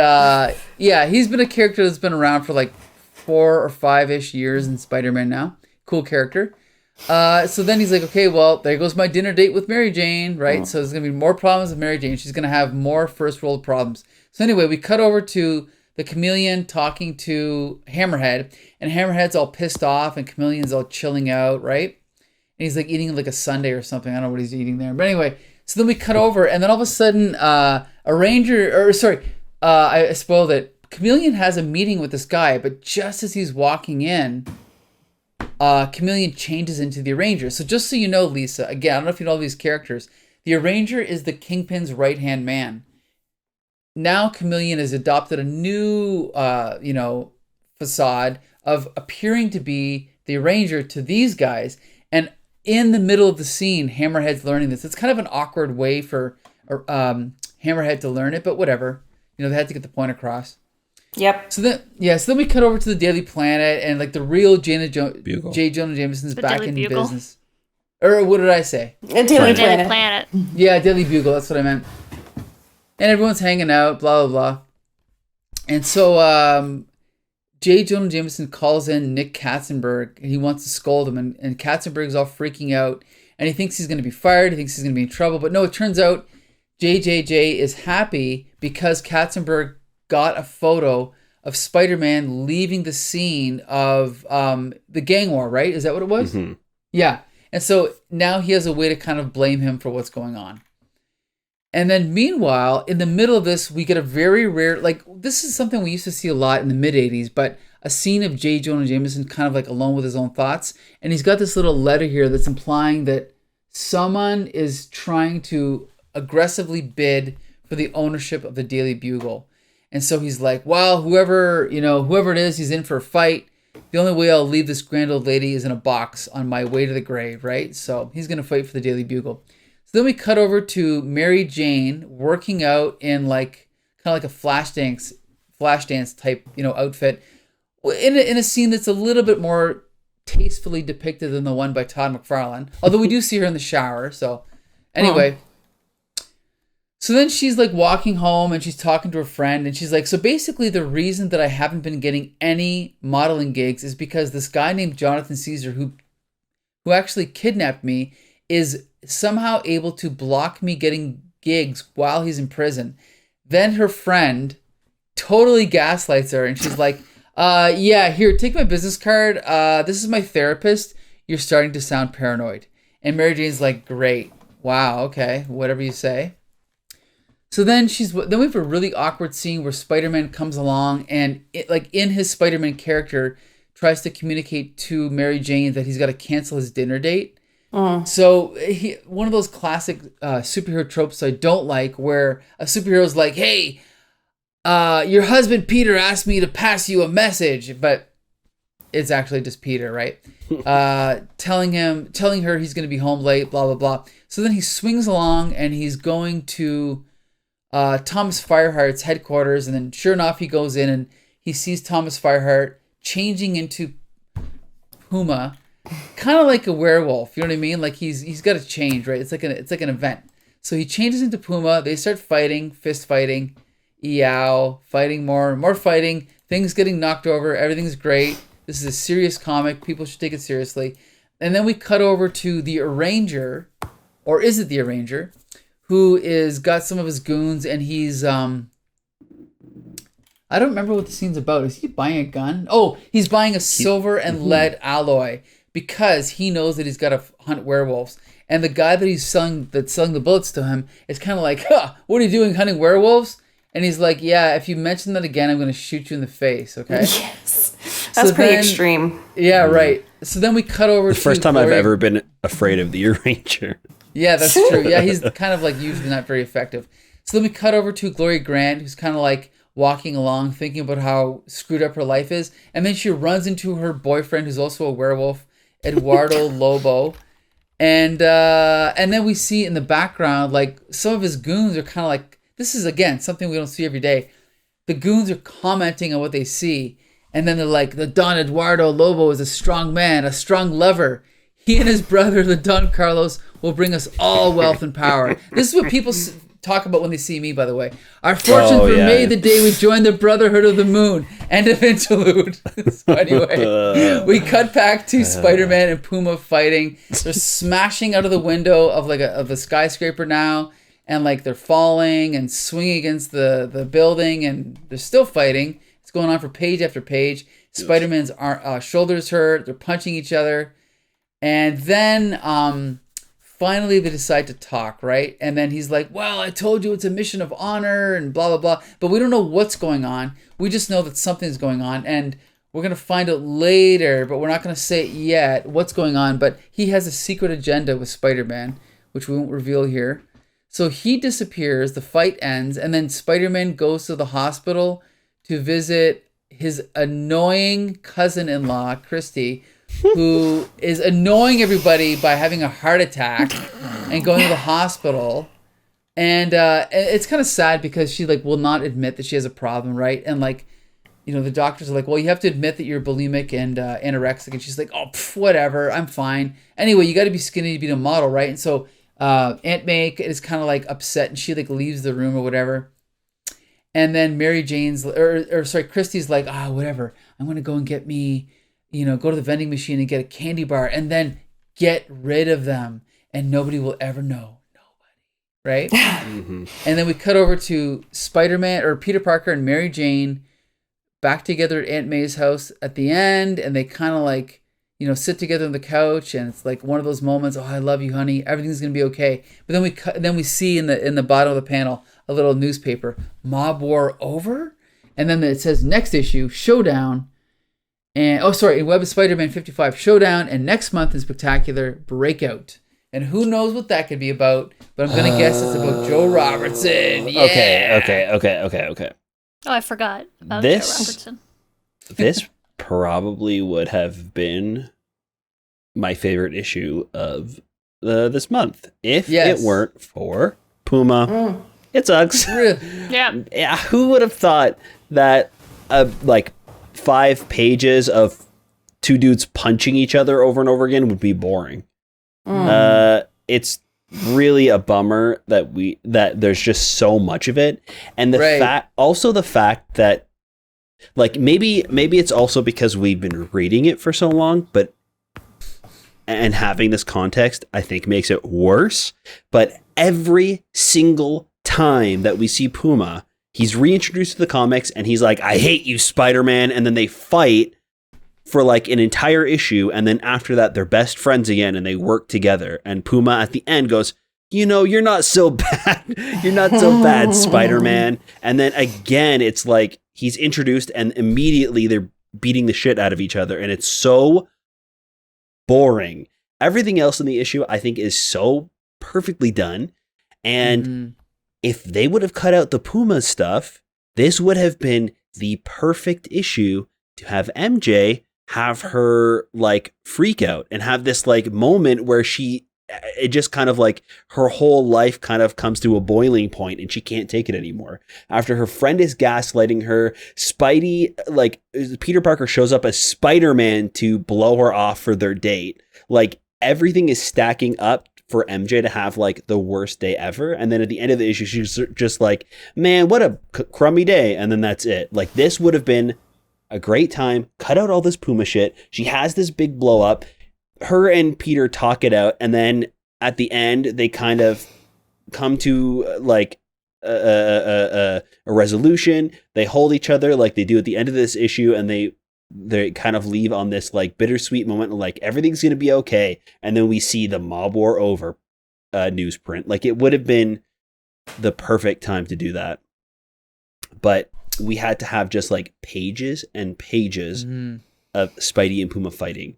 Speaker 1: yeah, he's been a character that's been around for like 4 or 5-ish years in Spider-Man now. Cool character. So then he's like, okay, well, there goes my dinner date with Mary Jane, right? So there's going to be more problems with Mary Jane. She's going to have more first world problems. So anyway, we cut over to the Chameleon talking to Hammerhead, and Hammerhead's all pissed off, and Chameleon's all chilling out, right? And he's like eating like a sundae or something. I don't know what he's eating there. But anyway, so then we cut over, and then all of a sudden, I spoiled it. Chameleon has a meeting with this guy, but just as he's walking in, Chameleon changes into the Arranger. So just so you know, Lisa, again, I don't know if you know all these characters, the Arranger is the Kingpin's right-hand man. Now Chameleon has adopted a new, facade of appearing to be the Arranger to these guys. And in the middle of the scene, Hammerhead's learning this. It's kind of an awkward way for Hammerhead to learn it, but whatever. You know, they had to get the point across.
Speaker 4: Yep.
Speaker 1: So then we cut over to the Daily Planet, and like the real J. Jonah Jameson's
Speaker 3: The
Speaker 1: back
Speaker 3: Daily
Speaker 1: in
Speaker 3: Bugle.
Speaker 1: business. Or what did I say?
Speaker 4: Daily
Speaker 3: Daily
Speaker 4: Planet.
Speaker 3: Planet.
Speaker 1: Yeah, Daily Bugle, that's what I meant. And everyone's hanging out, blah, blah, blah. And so J. Jonah Jameson calls in Nick Katzenberg, and he wants to scold him. And Katzenberg's all freaking out, and he thinks he's going to be fired. He thinks he's going to be in trouble. But no, it turns out JJJ is happy because Katzenberg got a photo of Spider-Man leaving the scene of the gang war, right? Is that what it was?
Speaker 2: Mm-hmm.
Speaker 1: Yeah. And so now he has a way to kind of blame him for what's going on. And then meanwhile, in the middle of this, we get a very rare, like, this is something we used to see a lot in the mid-'80s, but a scene of J. Jonah Jameson kind of like alone with his own thoughts. And he's got this little letter here that's implying that someone is trying to aggressively bid for the ownership of the Daily Bugle. And so he's like, well, whoever it is, he's in for a fight. The only way I'll leave this grand old lady is in a box on my way to the grave, right? So he's going to fight for the Daily Bugle. So then we cut over to Mary Jane working out in like kind of like a flash dance type, outfit in a scene that's a little bit more tastefully depicted than the one by Todd McFarlane. Although we do see her in the shower. So anyway, so then she's like walking home and she's talking to her friend and she's like, so basically the reason that I haven't been getting any modeling gigs is because this guy named Jonathan Caesar who actually kidnapped me is somehow able to block me getting gigs while he's in prison. Then her friend totally gaslights her and she's like, yeah, here, take my business card. This is my therapist. You're starting to sound paranoid. And Mary Jane's like, great. Wow, okay, whatever you say. So then we have a really awkward scene where Spider-Man comes along and in his Spider-Man character tries to communicate to Mary Jane that he's got to cancel his dinner date. So one of those classic superhero tropes I don't like, where a superhero's like, hey, your husband Peter asked me to pass you a message, but it's actually just Peter, right? Telling her he's going to be home late, blah, blah, blah. So then he swings along and he's going to Thomas Fireheart's headquarters, and then sure enough, he goes in and he sees Thomas Fireheart changing into Puma, kind of like a werewolf. You know what I mean? Like he's got to change, right? It's like an event. So he changes into Puma. They start fighting, fist fighting, fighting more fighting. Things getting knocked over. Everything's great. This is a serious comic. People should take it seriously. And then we cut over to the Arranger, or is it the Arranger, who is got some of his goons, and he's I don't remember what the scene's about. Is he buying a gun? Oh, he's buying a silver and lead alloy because he knows that he's got to hunt werewolves. And the guy that's selling the bullets to him is kind of like, what are you doing hunting werewolves? And he's like, yeah, if you mention that again, I'm going to shoot you in the face, okay?
Speaker 4: Yes. That's pretty extreme.
Speaker 1: Yeah, right. So then we cut over to...
Speaker 2: The first time I've ever been afraid of the Ranger.
Speaker 1: Yeah, that's true. Yeah, he's kind of like usually not very effective. So then we cut over to Gloria Grant, who's kind of like walking along, thinking about how screwed up her life is. And then she runs into her boyfriend, who's also a werewolf, Eduardo Lobo. And then we see in the background, like, some of his goons are kind of like... This is, again, something we don't see every day. The goons are commenting on what they see. And then they're like, the Don Eduardo Lobo is a strong man, a strong lover. He and his brother, the Don Carlos, will bring us all wealth and power. This is what people talk about when they see me, by the way. Our fortunes were made the day we joined the Brotherhood of the Moon. End of interlude. So anyway, we cut back to Spider-Man and Puma fighting. They're smashing out of the window of a skyscraper now. And like they're falling and swinging against the building, and they're still fighting. It's going on for page after page. Spider-Man's shoulders hurt. They're punching each other. And then finally they decide to talk, right? And then he's like, well, I told you it's a mission of honor and blah, blah, blah. But we don't know what's going on. We just know that something's going on. And we're going to find out later, but we're not going to say it yet what's going on. But he has a secret agenda with Spider-Man, which we won't reveal here. So he disappears, the fight ends, and then Spider-Man goes to the hospital to visit his annoying cousin-in-law, Christy, who is annoying everybody by having a heart attack and going to the hospital. And it's kind of sad because she like will not admit that she has a problem, right? And like, you know, the doctors are like, well, you have to admit that you're bulimic and anorexic. And she's like, oh, whatever, I'm fine. Anyway, you got to be skinny to be a model, right? And so Aunt May is kind of like upset and she like leaves the room or whatever. And then Christy's like, whatever. I'm going to go and get me, go to the vending machine and get a candy bar and then get rid of them. And nobody will ever know. Nobody. Right? Mm-hmm. And then we cut over to Spider-Man or Peter Parker and Mary Jane back together at Aunt May's house at the end. And they kind of like, sit together on the couch, and it's like one of those moments. Oh, I love you, honey. Everything's gonna be okay. But then we see in the bottom of the panel a little newspaper, Mob War Over, and then it says next issue Showdown, and in Web of Spider-Man 55 Showdown, and next month in Spectacular Breakout. And who knows what that could be about? But I'm gonna guess it's about Joe Robertson. Yeah.
Speaker 2: Okay.
Speaker 3: Oh, I forgot about Joe Robertson.
Speaker 2: This probably would have been my favorite issue of this month if it weren't for Puma. It sucks. Yeah. Who would have thought that like 5 pages of 2 dudes punching each other over and over again would be boring? It's really a bummer that there's just so much of it, and the fact that like maybe it's also because we've been reading it for so long, and having this context I think makes it worse. But every single time that we see Puma, he's reintroduced to the comics and he's like, I hate you, Spider-Man, and then they fight for like an entire issue, and then after that they're best friends again and they work together, and Puma at the end goes, you're not so bad. You're not so bad, Spider-Man. And then again, it's like he's introduced and immediately they're beating the shit out of each other. And it's so boring. Everything else in the issue, I think, is so perfectly done. And if they would have cut out the Puma stuff, this would have been the perfect issue to have MJ have her like freak out and have this like moment where it just kind of like her whole life kind of comes to a boiling point and she can't take it anymore. After her friend is gaslighting her, Peter Parker shows up as Spider-Man to blow her off for their date. Like everything is stacking up for MJ to have like the worst day ever. And then at the end of the issue, she's just like, man, what a crummy day. And then that's it. Like this would have been a great time. Cut out all this Puma shit. She has this big blow up. Her and Peter talk it out, and then at the end they kind of come to like a resolution. They hold each other like they do at the end of this issue, and they they kind of leave on this like bittersweet moment, like everything's going to be okay. And then we see the mob war over newsprint. Like it would have been the perfect time to do that. But we had to have just like pages and pages of Spidey and Puma fighting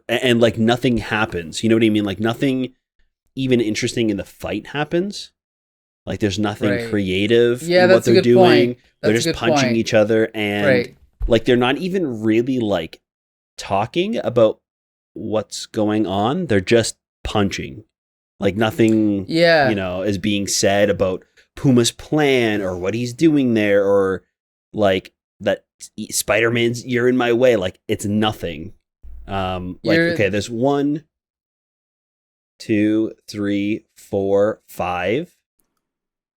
Speaker 2: and like nothing happens. You know what I mean? Like nothing even interesting in the fight happens. Like there's nothing creative in what they're doing. They're just punching each other, and like they're not even really like talking about what's going on. They're just punching. Like nothing is being said about Puma's plan or what he's doing there, or like that Spider-Man's "you're in my way." Like it's nothing. Okay, there's 1, 2, 3, 4, 5,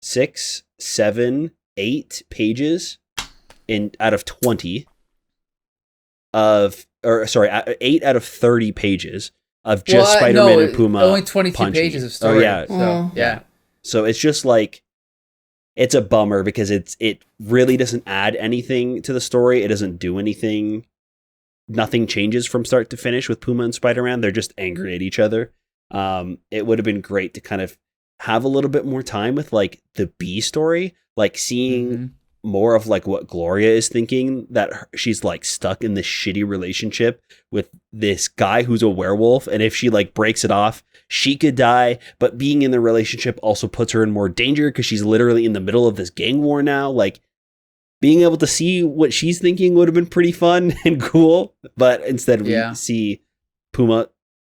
Speaker 2: 6, 7, 8 pages out of 20 8 out of 30 pages of just Spider-Man and Puma.
Speaker 1: Only 22
Speaker 2: punching.
Speaker 1: pages of story.
Speaker 2: Oh yeah. So it's just like, it's a bummer because it really doesn't add anything to the story. It doesn't do anything. Nothing changes from start to finish with Puma and Spider-Man. They're just angry at each other. It would have been great to kind of have a little bit more time with like the B story, like seeing more of like what Gloria is thinking, that she's like stuck in this shitty relationship with this guy who's a werewolf. And if she like breaks it off, she could die, but being in the relationship also puts her in more danger because she's literally in the middle of this gang war now. Like being able to see what she's thinking would have been pretty fun and cool. But instead we see Puma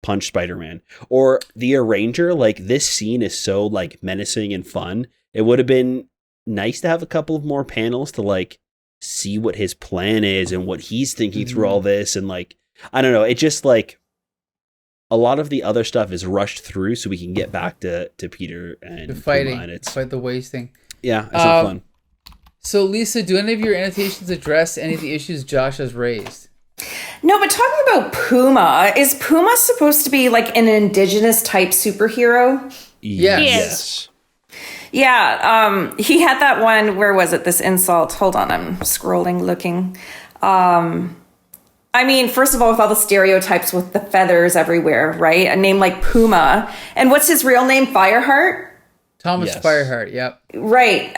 Speaker 2: punch Spider-Man. Or the Arranger. Like this scene is so like menacing and fun. It would have been nice to have a couple of more panels to like see what his plan is and what he's thinking through all this. And like, I don't know, it just like a lot of the other stuff is rushed through so we can get back to Peter and
Speaker 1: the fighting,
Speaker 2: Puma, and it's
Speaker 1: fight the wasting.
Speaker 2: Yeah, it's not fun.
Speaker 1: So Lisa, do any of your annotations address any of the issues Josh has raised?
Speaker 4: No, but talking about Puma, is Puma supposed to be like an indigenous type superhero?
Speaker 2: Yes.
Speaker 4: Yeah, he had that one, where was it, this insult? Hold on, I'm scrolling, looking. I mean, first of all, with all the stereotypes with the feathers everywhere, right? A name like Puma. And what's his real name? Fireheart?
Speaker 1: Thomas Fireheart, yep.
Speaker 4: Right.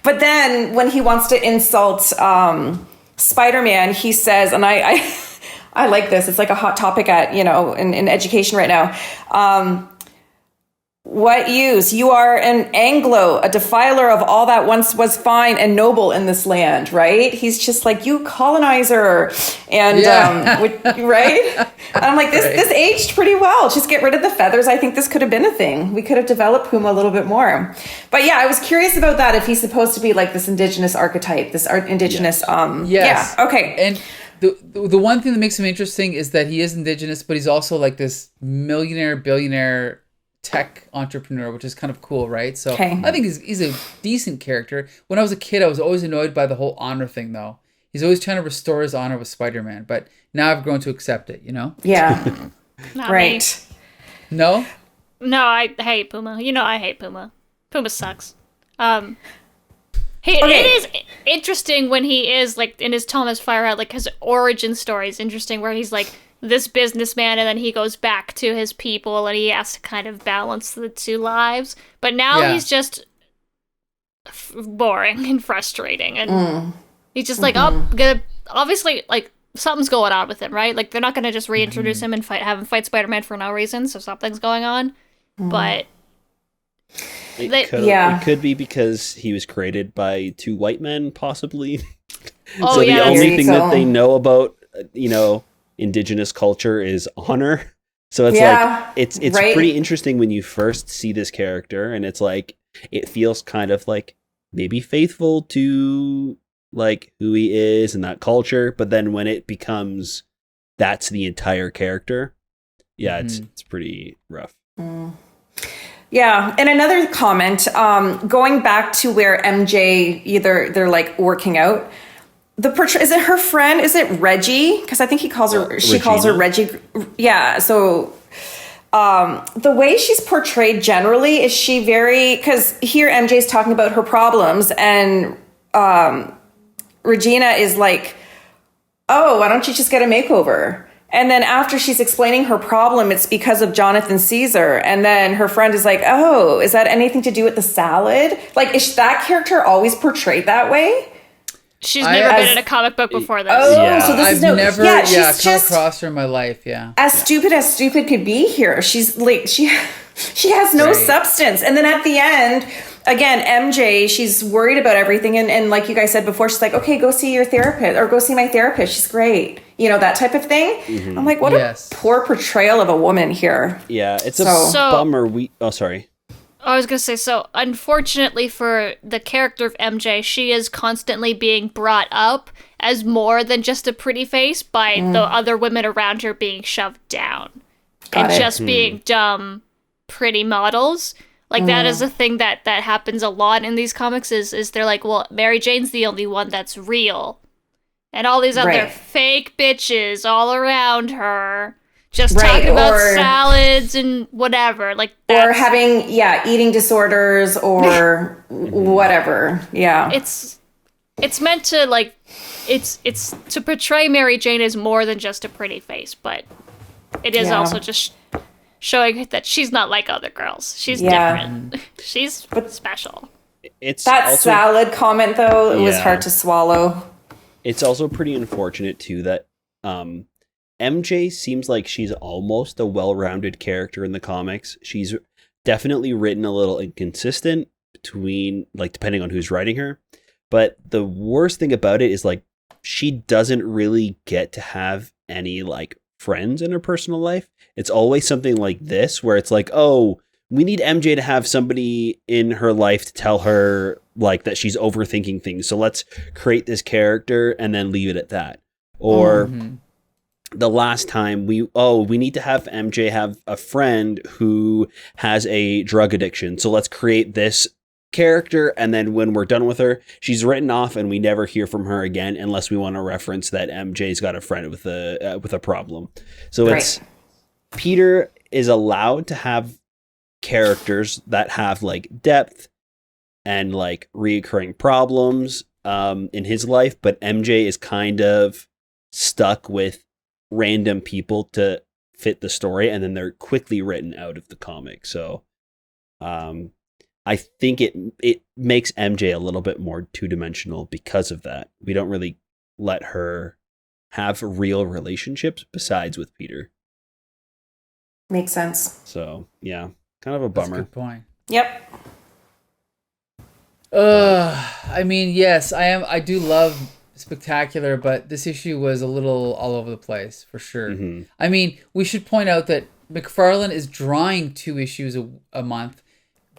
Speaker 4: But then when he wants to insult Spider-Man, he says, and I like this, it's like a hot topic at, in education right now. What use? You are an Anglo, a defiler of all that once was fine and noble in this land, right? He's just like, you colonizer. And, right? And I'm like, this aged pretty well. Just get rid of the feathers. I think this could have been a thing. We could have developed Puma a little bit more. But yeah, I was curious about that, if he's supposed to be like this indigenous archetype, this indigenous,
Speaker 1: yes.
Speaker 4: Yeah, okay.
Speaker 1: And the one thing that makes him interesting is that he is indigenous, but he's also like this millionaire, billionaire tech entrepreneur, which is kind of cool, right? So I think he's a decent character. When I was a kid, I was always annoyed by the whole honor thing, though. He's always trying to restore his honor with Spider-Man, but now I've grown to accept it,
Speaker 4: Yeah. Right.
Speaker 3: Me.
Speaker 1: No,
Speaker 3: I hate Puma. I hate Puma. Puma sucks. It is interesting when he is like in his Thomas Fireheart, like his origin story is interesting, where he's like this businessman and then he goes back to his people and he has to kind of balance the two lives. But now he's just boring and frustrating, and he's just like, obviously like something's going on with him, right? Like they're not going to just reintroduce him and have him fight Spider-Man for no reason, so something's going on. But
Speaker 2: it could be because he was created by two white men, possibly.
Speaker 3: So
Speaker 2: the only thing that they know about, indigenous culture is honor. So it's like it's
Speaker 4: right?
Speaker 2: pretty interesting when you first see this character, and it's like it feels kind of like maybe faithful to like who he is and that culture, but then when it becomes that's the entire character, it's pretty rough.
Speaker 4: Yeah, and another comment, going back to where MJ, either they're like working out, is it her friend? Is it Reggie? Because I think she calls her Reggie. Yeah. So the way she's portrayed generally, is she because here MJ's talking about her problems, and Regina is like, oh, why don't you just get a makeover? And then after she's explaining her problem, it's because of Jonathan Caesar. And then her friend is like, oh, is that anything to do with the salad? Like, is that character always portrayed that way?
Speaker 3: She's never been in a comic book before this.
Speaker 4: Oh, yeah. So this
Speaker 1: I've
Speaker 4: is no...
Speaker 1: never
Speaker 4: she's
Speaker 1: come across her in my life, yeah.
Speaker 4: As stupid could be here. She's like, she has no substance. And then at the end, again, MJ, she's worried about everything. And like you guys said before, she's like, okay, go see your therapist or go see my therapist. She's great. You know, that type of thing. Mm-hmm. I'm like, what a poor portrayal of a woman here.
Speaker 2: Yeah, it's a bummer. Sorry.
Speaker 3: I was going to say, so unfortunately for the character of MJ, she is constantly being brought up as more than just a pretty face by the other women around her being shoved down. Just being dumb, pretty models. Like, that is a thing that happens a lot in these comics is they're like, well, Mary Jane's the only one that's real. And all these other fake bitches all around her. Just talking about salads and whatever, like that.
Speaker 4: Or having, eating disorders or whatever. Yeah.
Speaker 3: It's meant to, like, it's to portray Mary Jane as more than just a pretty face, but it is also just showing that she's not like other girls. She's different. She's special.
Speaker 2: It's
Speaker 4: that also, salad comment, though, it was hard to swallow.
Speaker 2: It's also pretty unfortunate, too, that MJ seems like she's almost a well-rounded character in the comics. She's definitely written a little inconsistent between, like, depending on who's writing her. But the worst thing about it is, like, she doesn't really get to have any, like, friends in her personal life. It's always something like this, where it's like, oh, we need MJ to have somebody in her life to tell her, like, that she's overthinking things. So let's create this character and then leave it at that. Or... the last time we need to have MJ have a friend who has a drug addiction. So let's create this character. And then when we're done with her, she's written off and we never hear from her again unless we want to reference that MJ's got a friend with a problem. So it's Peter is allowed to have characters that have like depth and like reoccurring problems in his life. But MJ is kind of stuck with random people to fit the story, and then they're quickly written out of the comic. So I think it makes MJ a little bit more two-dimensional because of that. We don't really let her have real relationships besides with Peter.
Speaker 4: Makes sense.
Speaker 2: So yeah, kind of a bummer.
Speaker 1: That's a good point.
Speaker 4: Yep.
Speaker 1: I mean, yes, I do love Spectacular, but this issue was a little all over the place for sure. Mm-hmm. I mean, we should point out that McFarlane is drawing 2 issues a month.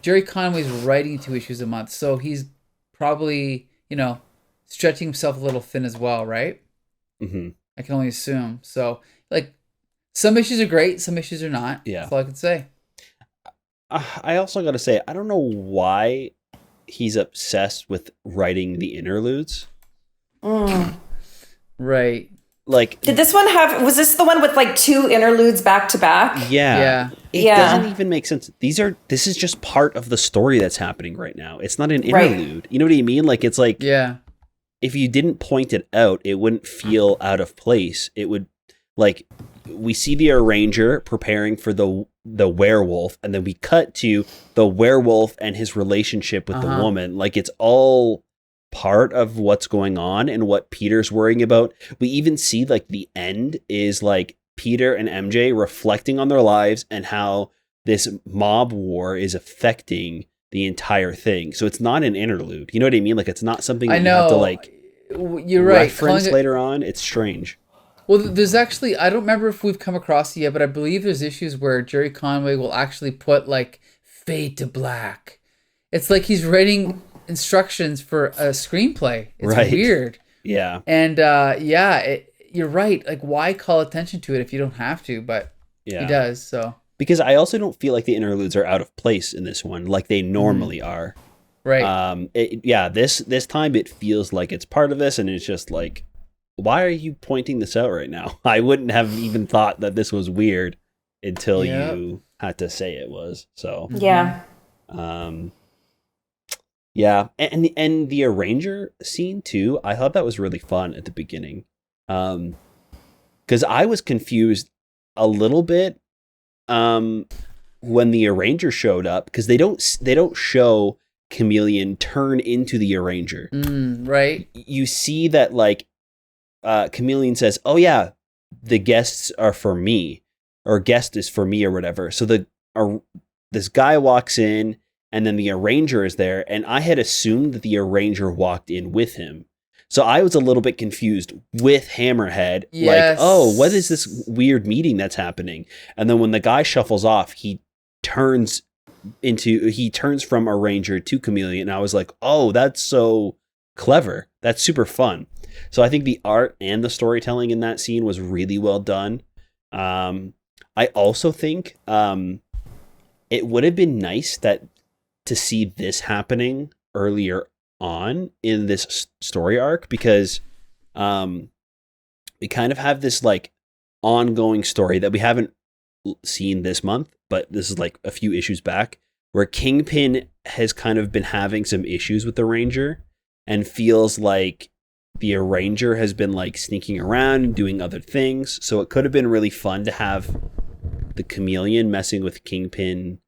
Speaker 1: Gerry Conway's writing 2 issues a month, so he's probably, stretching himself a little thin as well, right?
Speaker 2: Mm-hmm.
Speaker 1: I can only assume. So, like, some issues are great, some issues are not.
Speaker 2: Yeah.
Speaker 1: That's all I can say.
Speaker 2: I also got to say, I don't know why he's obsessed with writing the interludes.
Speaker 1: Right.
Speaker 2: Like,
Speaker 4: did this one was this the one with like 2 interludes back to back?
Speaker 2: Yeah. It doesn't even make sense. This is just part of the story that's happening right now. It's not an interlude. You know what I mean? Like, it's like, if you didn't point it out, it wouldn't feel out of place. It would, like, we see the arranger preparing for the werewolf, and then we cut to the werewolf and his relationship with the woman. Like, it's all part of what's going on and what Peter's worrying about. We even see like the end is like Peter and MJ reflecting on their lives and how this mob war is affecting the entire thing. So it's not an interlude. You know what I mean? Like, it's not something that you have to like
Speaker 1: you're right.
Speaker 2: reference later on. It's strange.
Speaker 1: Well, there's actually, I don't remember if we've come across it yet, but I believe there's issues where Gerry Conway will actually put like fade to black. It's like he's writing instructions for a screenplay. It's weird.
Speaker 2: Yeah.
Speaker 1: And you're right. Like, why call attention to it if you don't have to? But he does. So
Speaker 2: because I also don't feel like the interludes are out of place in this one, like they normally are.
Speaker 1: Right.
Speaker 2: This time it feels like it's part of this, and it's just like, why are you pointing this out right now? I wouldn't have even thought that this was weird until you had to say it was. So
Speaker 4: yeah.
Speaker 2: Yeah, and the arranger scene too, I thought that was really fun at the beginning. Because I was confused a little bit when the Arranger showed up, because they don't show Chameleon turn into the Arranger.
Speaker 1: Right.
Speaker 2: You see that like Chameleon says, "Oh yeah, the guests are for me," or "guest is for me," or whatever. So this guy walks in, and then the Arranger is there, and I had assumed that the Arranger walked in with him. So I was a little bit confused with Hammerhead.
Speaker 1: Yes.
Speaker 2: Like, oh, what is this weird meeting that's happening? And then when the guy shuffles off, he turns from Arranger to Chameleon. And I was like, oh, that's so clever. That's super fun. So I think the art and the storytelling in that scene was really well done. I also think it would have been nice to see this happening earlier on in this story arc, because we kind of have this like ongoing story that we haven't seen this month, but this is like a few issues back, where Kingpin has kind of been having some issues with the Ranger and feels like the Arranger has been like sneaking around and doing other things. So it could have been really fun to have the Chameleon messing with Kingpin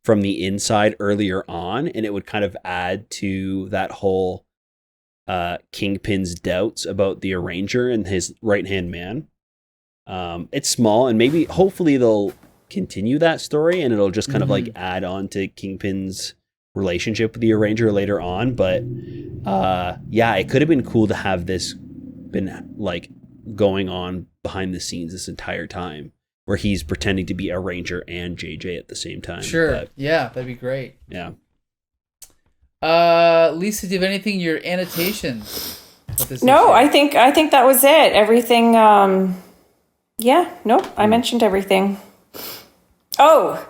Speaker 2: from the inside earlier on, and it would kind of add to that whole Kingpin's doubts about the Arranger and his right-hand man. It's small, and maybe hopefully they'll continue that story, and it'll just kind of like add on to Kingpin's relationship with the Arranger later on. But yeah, it could have been cool to have this been like going on behind the scenes this entire time, where he's pretending to be a Ranger and JJ at the same time.
Speaker 1: Sure.
Speaker 2: But,
Speaker 1: yeah, that'd be great.
Speaker 2: yeah.
Speaker 1: Lisa, do you have anything in your annotations?
Speaker 4: No, I think that was it. Everything. Yeah. Nope. I mentioned everything. Oh,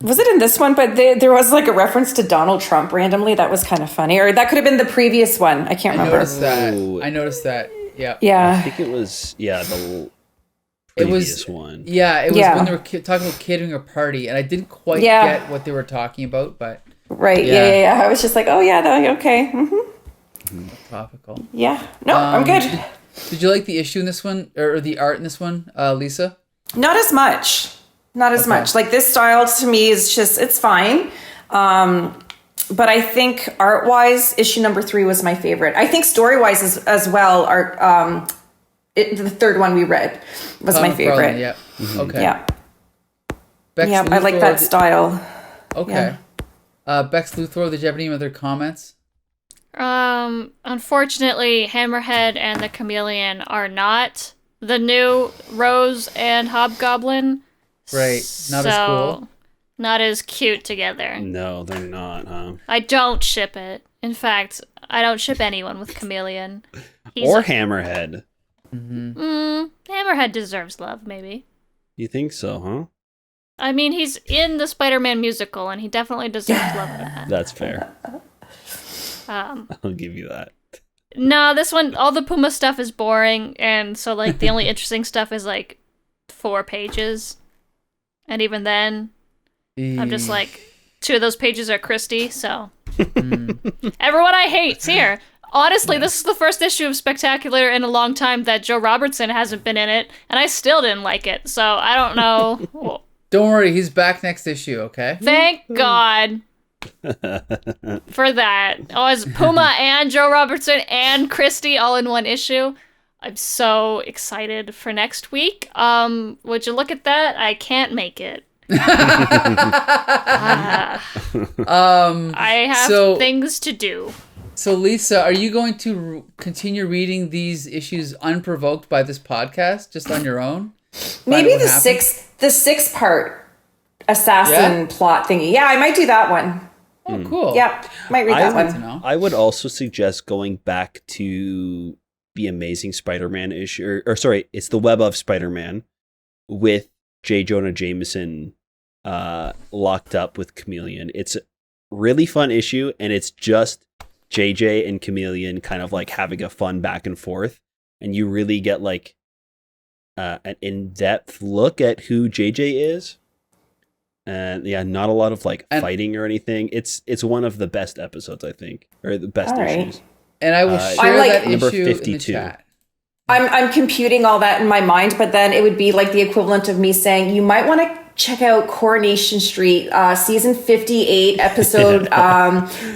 Speaker 4: was it in this one? But there was like a reference to Donald Trump randomly. That was kind of funny. Or that could have been the previous one. I can't remember.
Speaker 1: I noticed that. Yeah.
Speaker 4: Yeah.
Speaker 2: I think it was, the previous one.
Speaker 1: Yeah, it was when they were talking about catering a party, and I didn't quite get what they were talking about, but...
Speaker 4: Right, yeah. I was just like, oh, yeah, okay.
Speaker 1: Topical.
Speaker 4: Yeah. No, I'm good.
Speaker 1: Did you like the issue in this one, or the art in this one, Lisa?
Speaker 4: Not as much. Not as much. Like, this style to me is just, it's fine. But I think art-wise, issue number 3 was my favorite. I think story-wise as well, the third one we read was my favorite.
Speaker 1: Yeah. Okay.
Speaker 4: Yeah.
Speaker 1: Bex
Speaker 4: yeah,
Speaker 1: Luthor,
Speaker 4: I like that style.
Speaker 1: Okay. Yeah. Bex Luthor, did you have any other comments?
Speaker 3: Unfortunately, Hammerhead and the Chameleon are not the new Rose and Hobgoblin.
Speaker 1: Right. Not as cool.
Speaker 3: Not as cute together.
Speaker 2: No, they're not, huh?
Speaker 3: I don't ship it. In fact, I don't ship anyone with Chameleon.
Speaker 2: Or Hammerhead.
Speaker 3: Hammerhead deserves love, maybe.
Speaker 2: You think so, huh?
Speaker 3: I mean, he's in the Spider-Man musical, and he definitely deserves love for that.
Speaker 2: That's fair. I'll give you that.
Speaker 3: No, this one, all the Puma stuff is boring, and so, like, the only interesting stuff is, like, 4 pages. And even then, I'm just like, 2 of those pages are Christie, so... Everyone I hate's here. Honestly, this is the first issue of Spectacular in a long time that Joe Robertson hasn't been in it, and I still didn't like it, so I don't know.
Speaker 1: Don't worry, he's back next issue, okay?
Speaker 3: Thank God for that. Oh, it's Puma and Joe Robertson and Christie all in one issue. I'm so excited for next week. Would you look at that? I can't make it. I have things to do.
Speaker 1: So, Lisa, are you going to continue reading these issues unprovoked by this podcast, just on your own?
Speaker 4: Maybe the sixth part assassin plot thingy. Yeah, I might do that one.
Speaker 1: Oh, cool.
Speaker 4: Yeah, might read that one.
Speaker 2: I would also suggest going back to the Amazing Spider-Man issue, or sorry, it's the Web of Spider-Man with J. Jonah Jameson locked up with Chameleon. It's a really fun issue, and it's just JJ and Chameleon kind of like having a fun back and forth, and you really get like an in-depth look at who JJ is. And yeah, not a lot of like fighting or anything. It's one of the best episodes, I think, or the best issues.
Speaker 1: And I will share that issue
Speaker 2: number 52.
Speaker 1: in the chat.
Speaker 4: I'm computing all that in my mind, but then it would be like the equivalent of me saying, you might want to check out Coronation Street, season 58, episode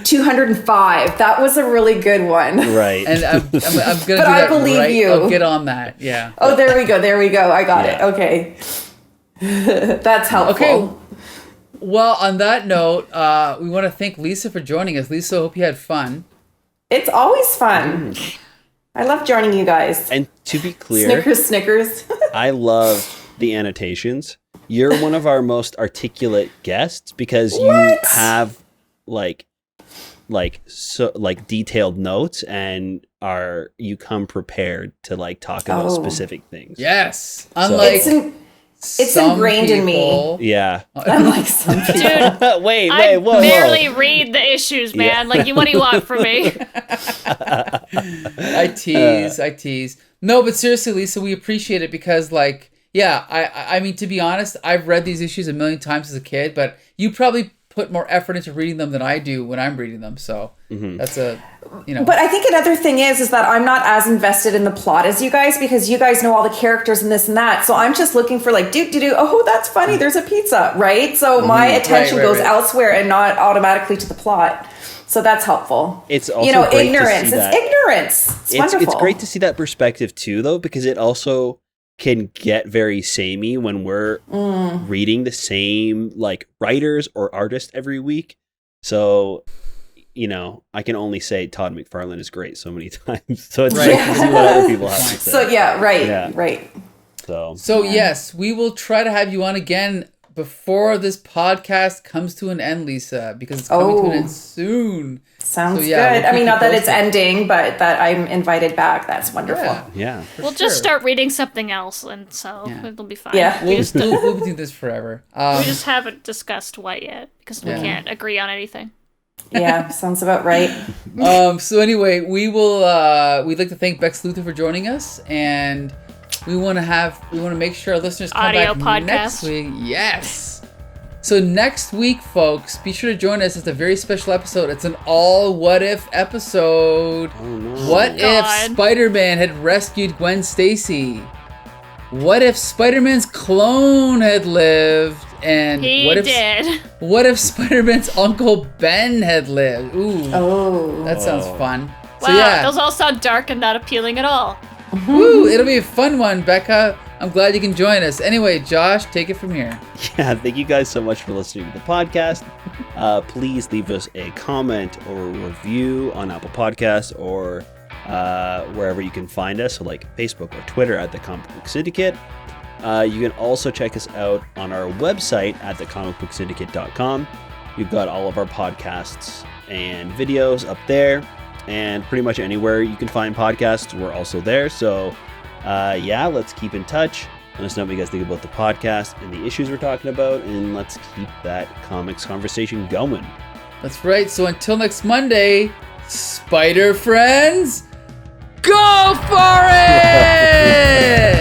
Speaker 4: 205. That was a really good one.
Speaker 2: Right.
Speaker 1: And I'm gonna do
Speaker 4: But I
Speaker 1: that
Speaker 4: believe
Speaker 1: right.
Speaker 4: you.
Speaker 1: I'll get on that. Yeah.
Speaker 4: Oh, there we go. I got
Speaker 2: Yeah.
Speaker 4: it. Okay. That's helpful.
Speaker 1: Okay. Well, on that note, we want to thank Lisa for joining us. Lisa, hope you had fun.
Speaker 4: It's always fun. I love joining you guys.
Speaker 2: And to be clear,
Speaker 4: Snickers.
Speaker 2: I love the annotations. You're one of our most articulate guests because you have like detailed notes and you come prepared to like talk about specific things.
Speaker 1: Yes. Unlike
Speaker 4: it's ingrained in me.
Speaker 2: Yeah.
Speaker 4: Unlike some people.
Speaker 3: Dude,
Speaker 2: wait, whoa.
Speaker 3: barely read the issues, man. Like, what do you want from me?
Speaker 1: I tease. No, but seriously, Lisa, we appreciate it because, like, yeah, I mean, to be honest, I've read these issues a million times as a kid, but you probably put more effort into reading them than I do when I'm reading them. So that's
Speaker 4: But I think another thing is that I'm not as invested in the plot as you guys because you guys know all the characters and this and that. So I'm just looking for like, oh, that's funny. There's a pizza, right? So my attention goes elsewhere and not automatically to the plot. So that's helpful.
Speaker 2: It's also great
Speaker 4: ignorance.
Speaker 2: To see that.
Speaker 4: It's ignorance. It's wonderful.
Speaker 2: It's great to see that perspective too, though, because it also can get very samey when we're reading the same like writers or artists every week. So, I can only say Todd McFarlane is great so many times. So it's great to see what other people have to say.
Speaker 4: So right.
Speaker 2: So
Speaker 1: yes, we will try to have you on again before this podcast comes to an end, Lisa, because it's coming to an end soon.
Speaker 4: Sounds good. I mean, not that it's ending, but that I'm invited back. That's wonderful.
Speaker 2: Yeah.
Speaker 3: We'll just start reading something else, and so it'll be fine.
Speaker 4: Yeah.
Speaker 1: We'll do this forever.
Speaker 3: We just haven't discussed what yet because we can't agree on anything.
Speaker 4: Yeah, sounds about right.
Speaker 1: So anyway, we'd like to thank Bex Luther for joining us, and we want to make sure our listeners come
Speaker 3: Audio
Speaker 1: back
Speaker 3: podcast.
Speaker 1: next week. Yes. So next week, folks, be sure to join us. It's a very special episode. It's an all what if episode.
Speaker 2: Oh, no.
Speaker 1: What if
Speaker 3: God.
Speaker 1: Spider-Man had rescued Gwen Stacy? What if Spider-Man's clone had lived? And
Speaker 3: He
Speaker 1: what if
Speaker 3: did.
Speaker 1: What if Spider-Man's Uncle Ben had lived? Ooh.
Speaker 4: Oh.
Speaker 1: That sounds fun.
Speaker 3: Wow,
Speaker 1: So yeah.
Speaker 3: those all sound dark and not appealing at all.
Speaker 1: Woo, it'll be a fun one, Becca. I'm glad you can join us. Anyway, Josh, take it from here.
Speaker 2: Yeah, thank you guys so much for listening to the podcast. Please leave us a comment or a review on Apple Podcasts or wherever you can find us, so like Facebook or Twitter at The Comic Book Syndicate. You can also check us out on our website at thecomicbooksyndicate.com. We've got all of our podcasts and videos up there, and pretty much anywhere you can find podcasts, we're also there. So let's keep in touch. Let us know what you guys think about the podcast and the issues we're talking about, and let's keep that comics conversation going.
Speaker 1: That's right. So until next Monday, Spider Friends, go for it!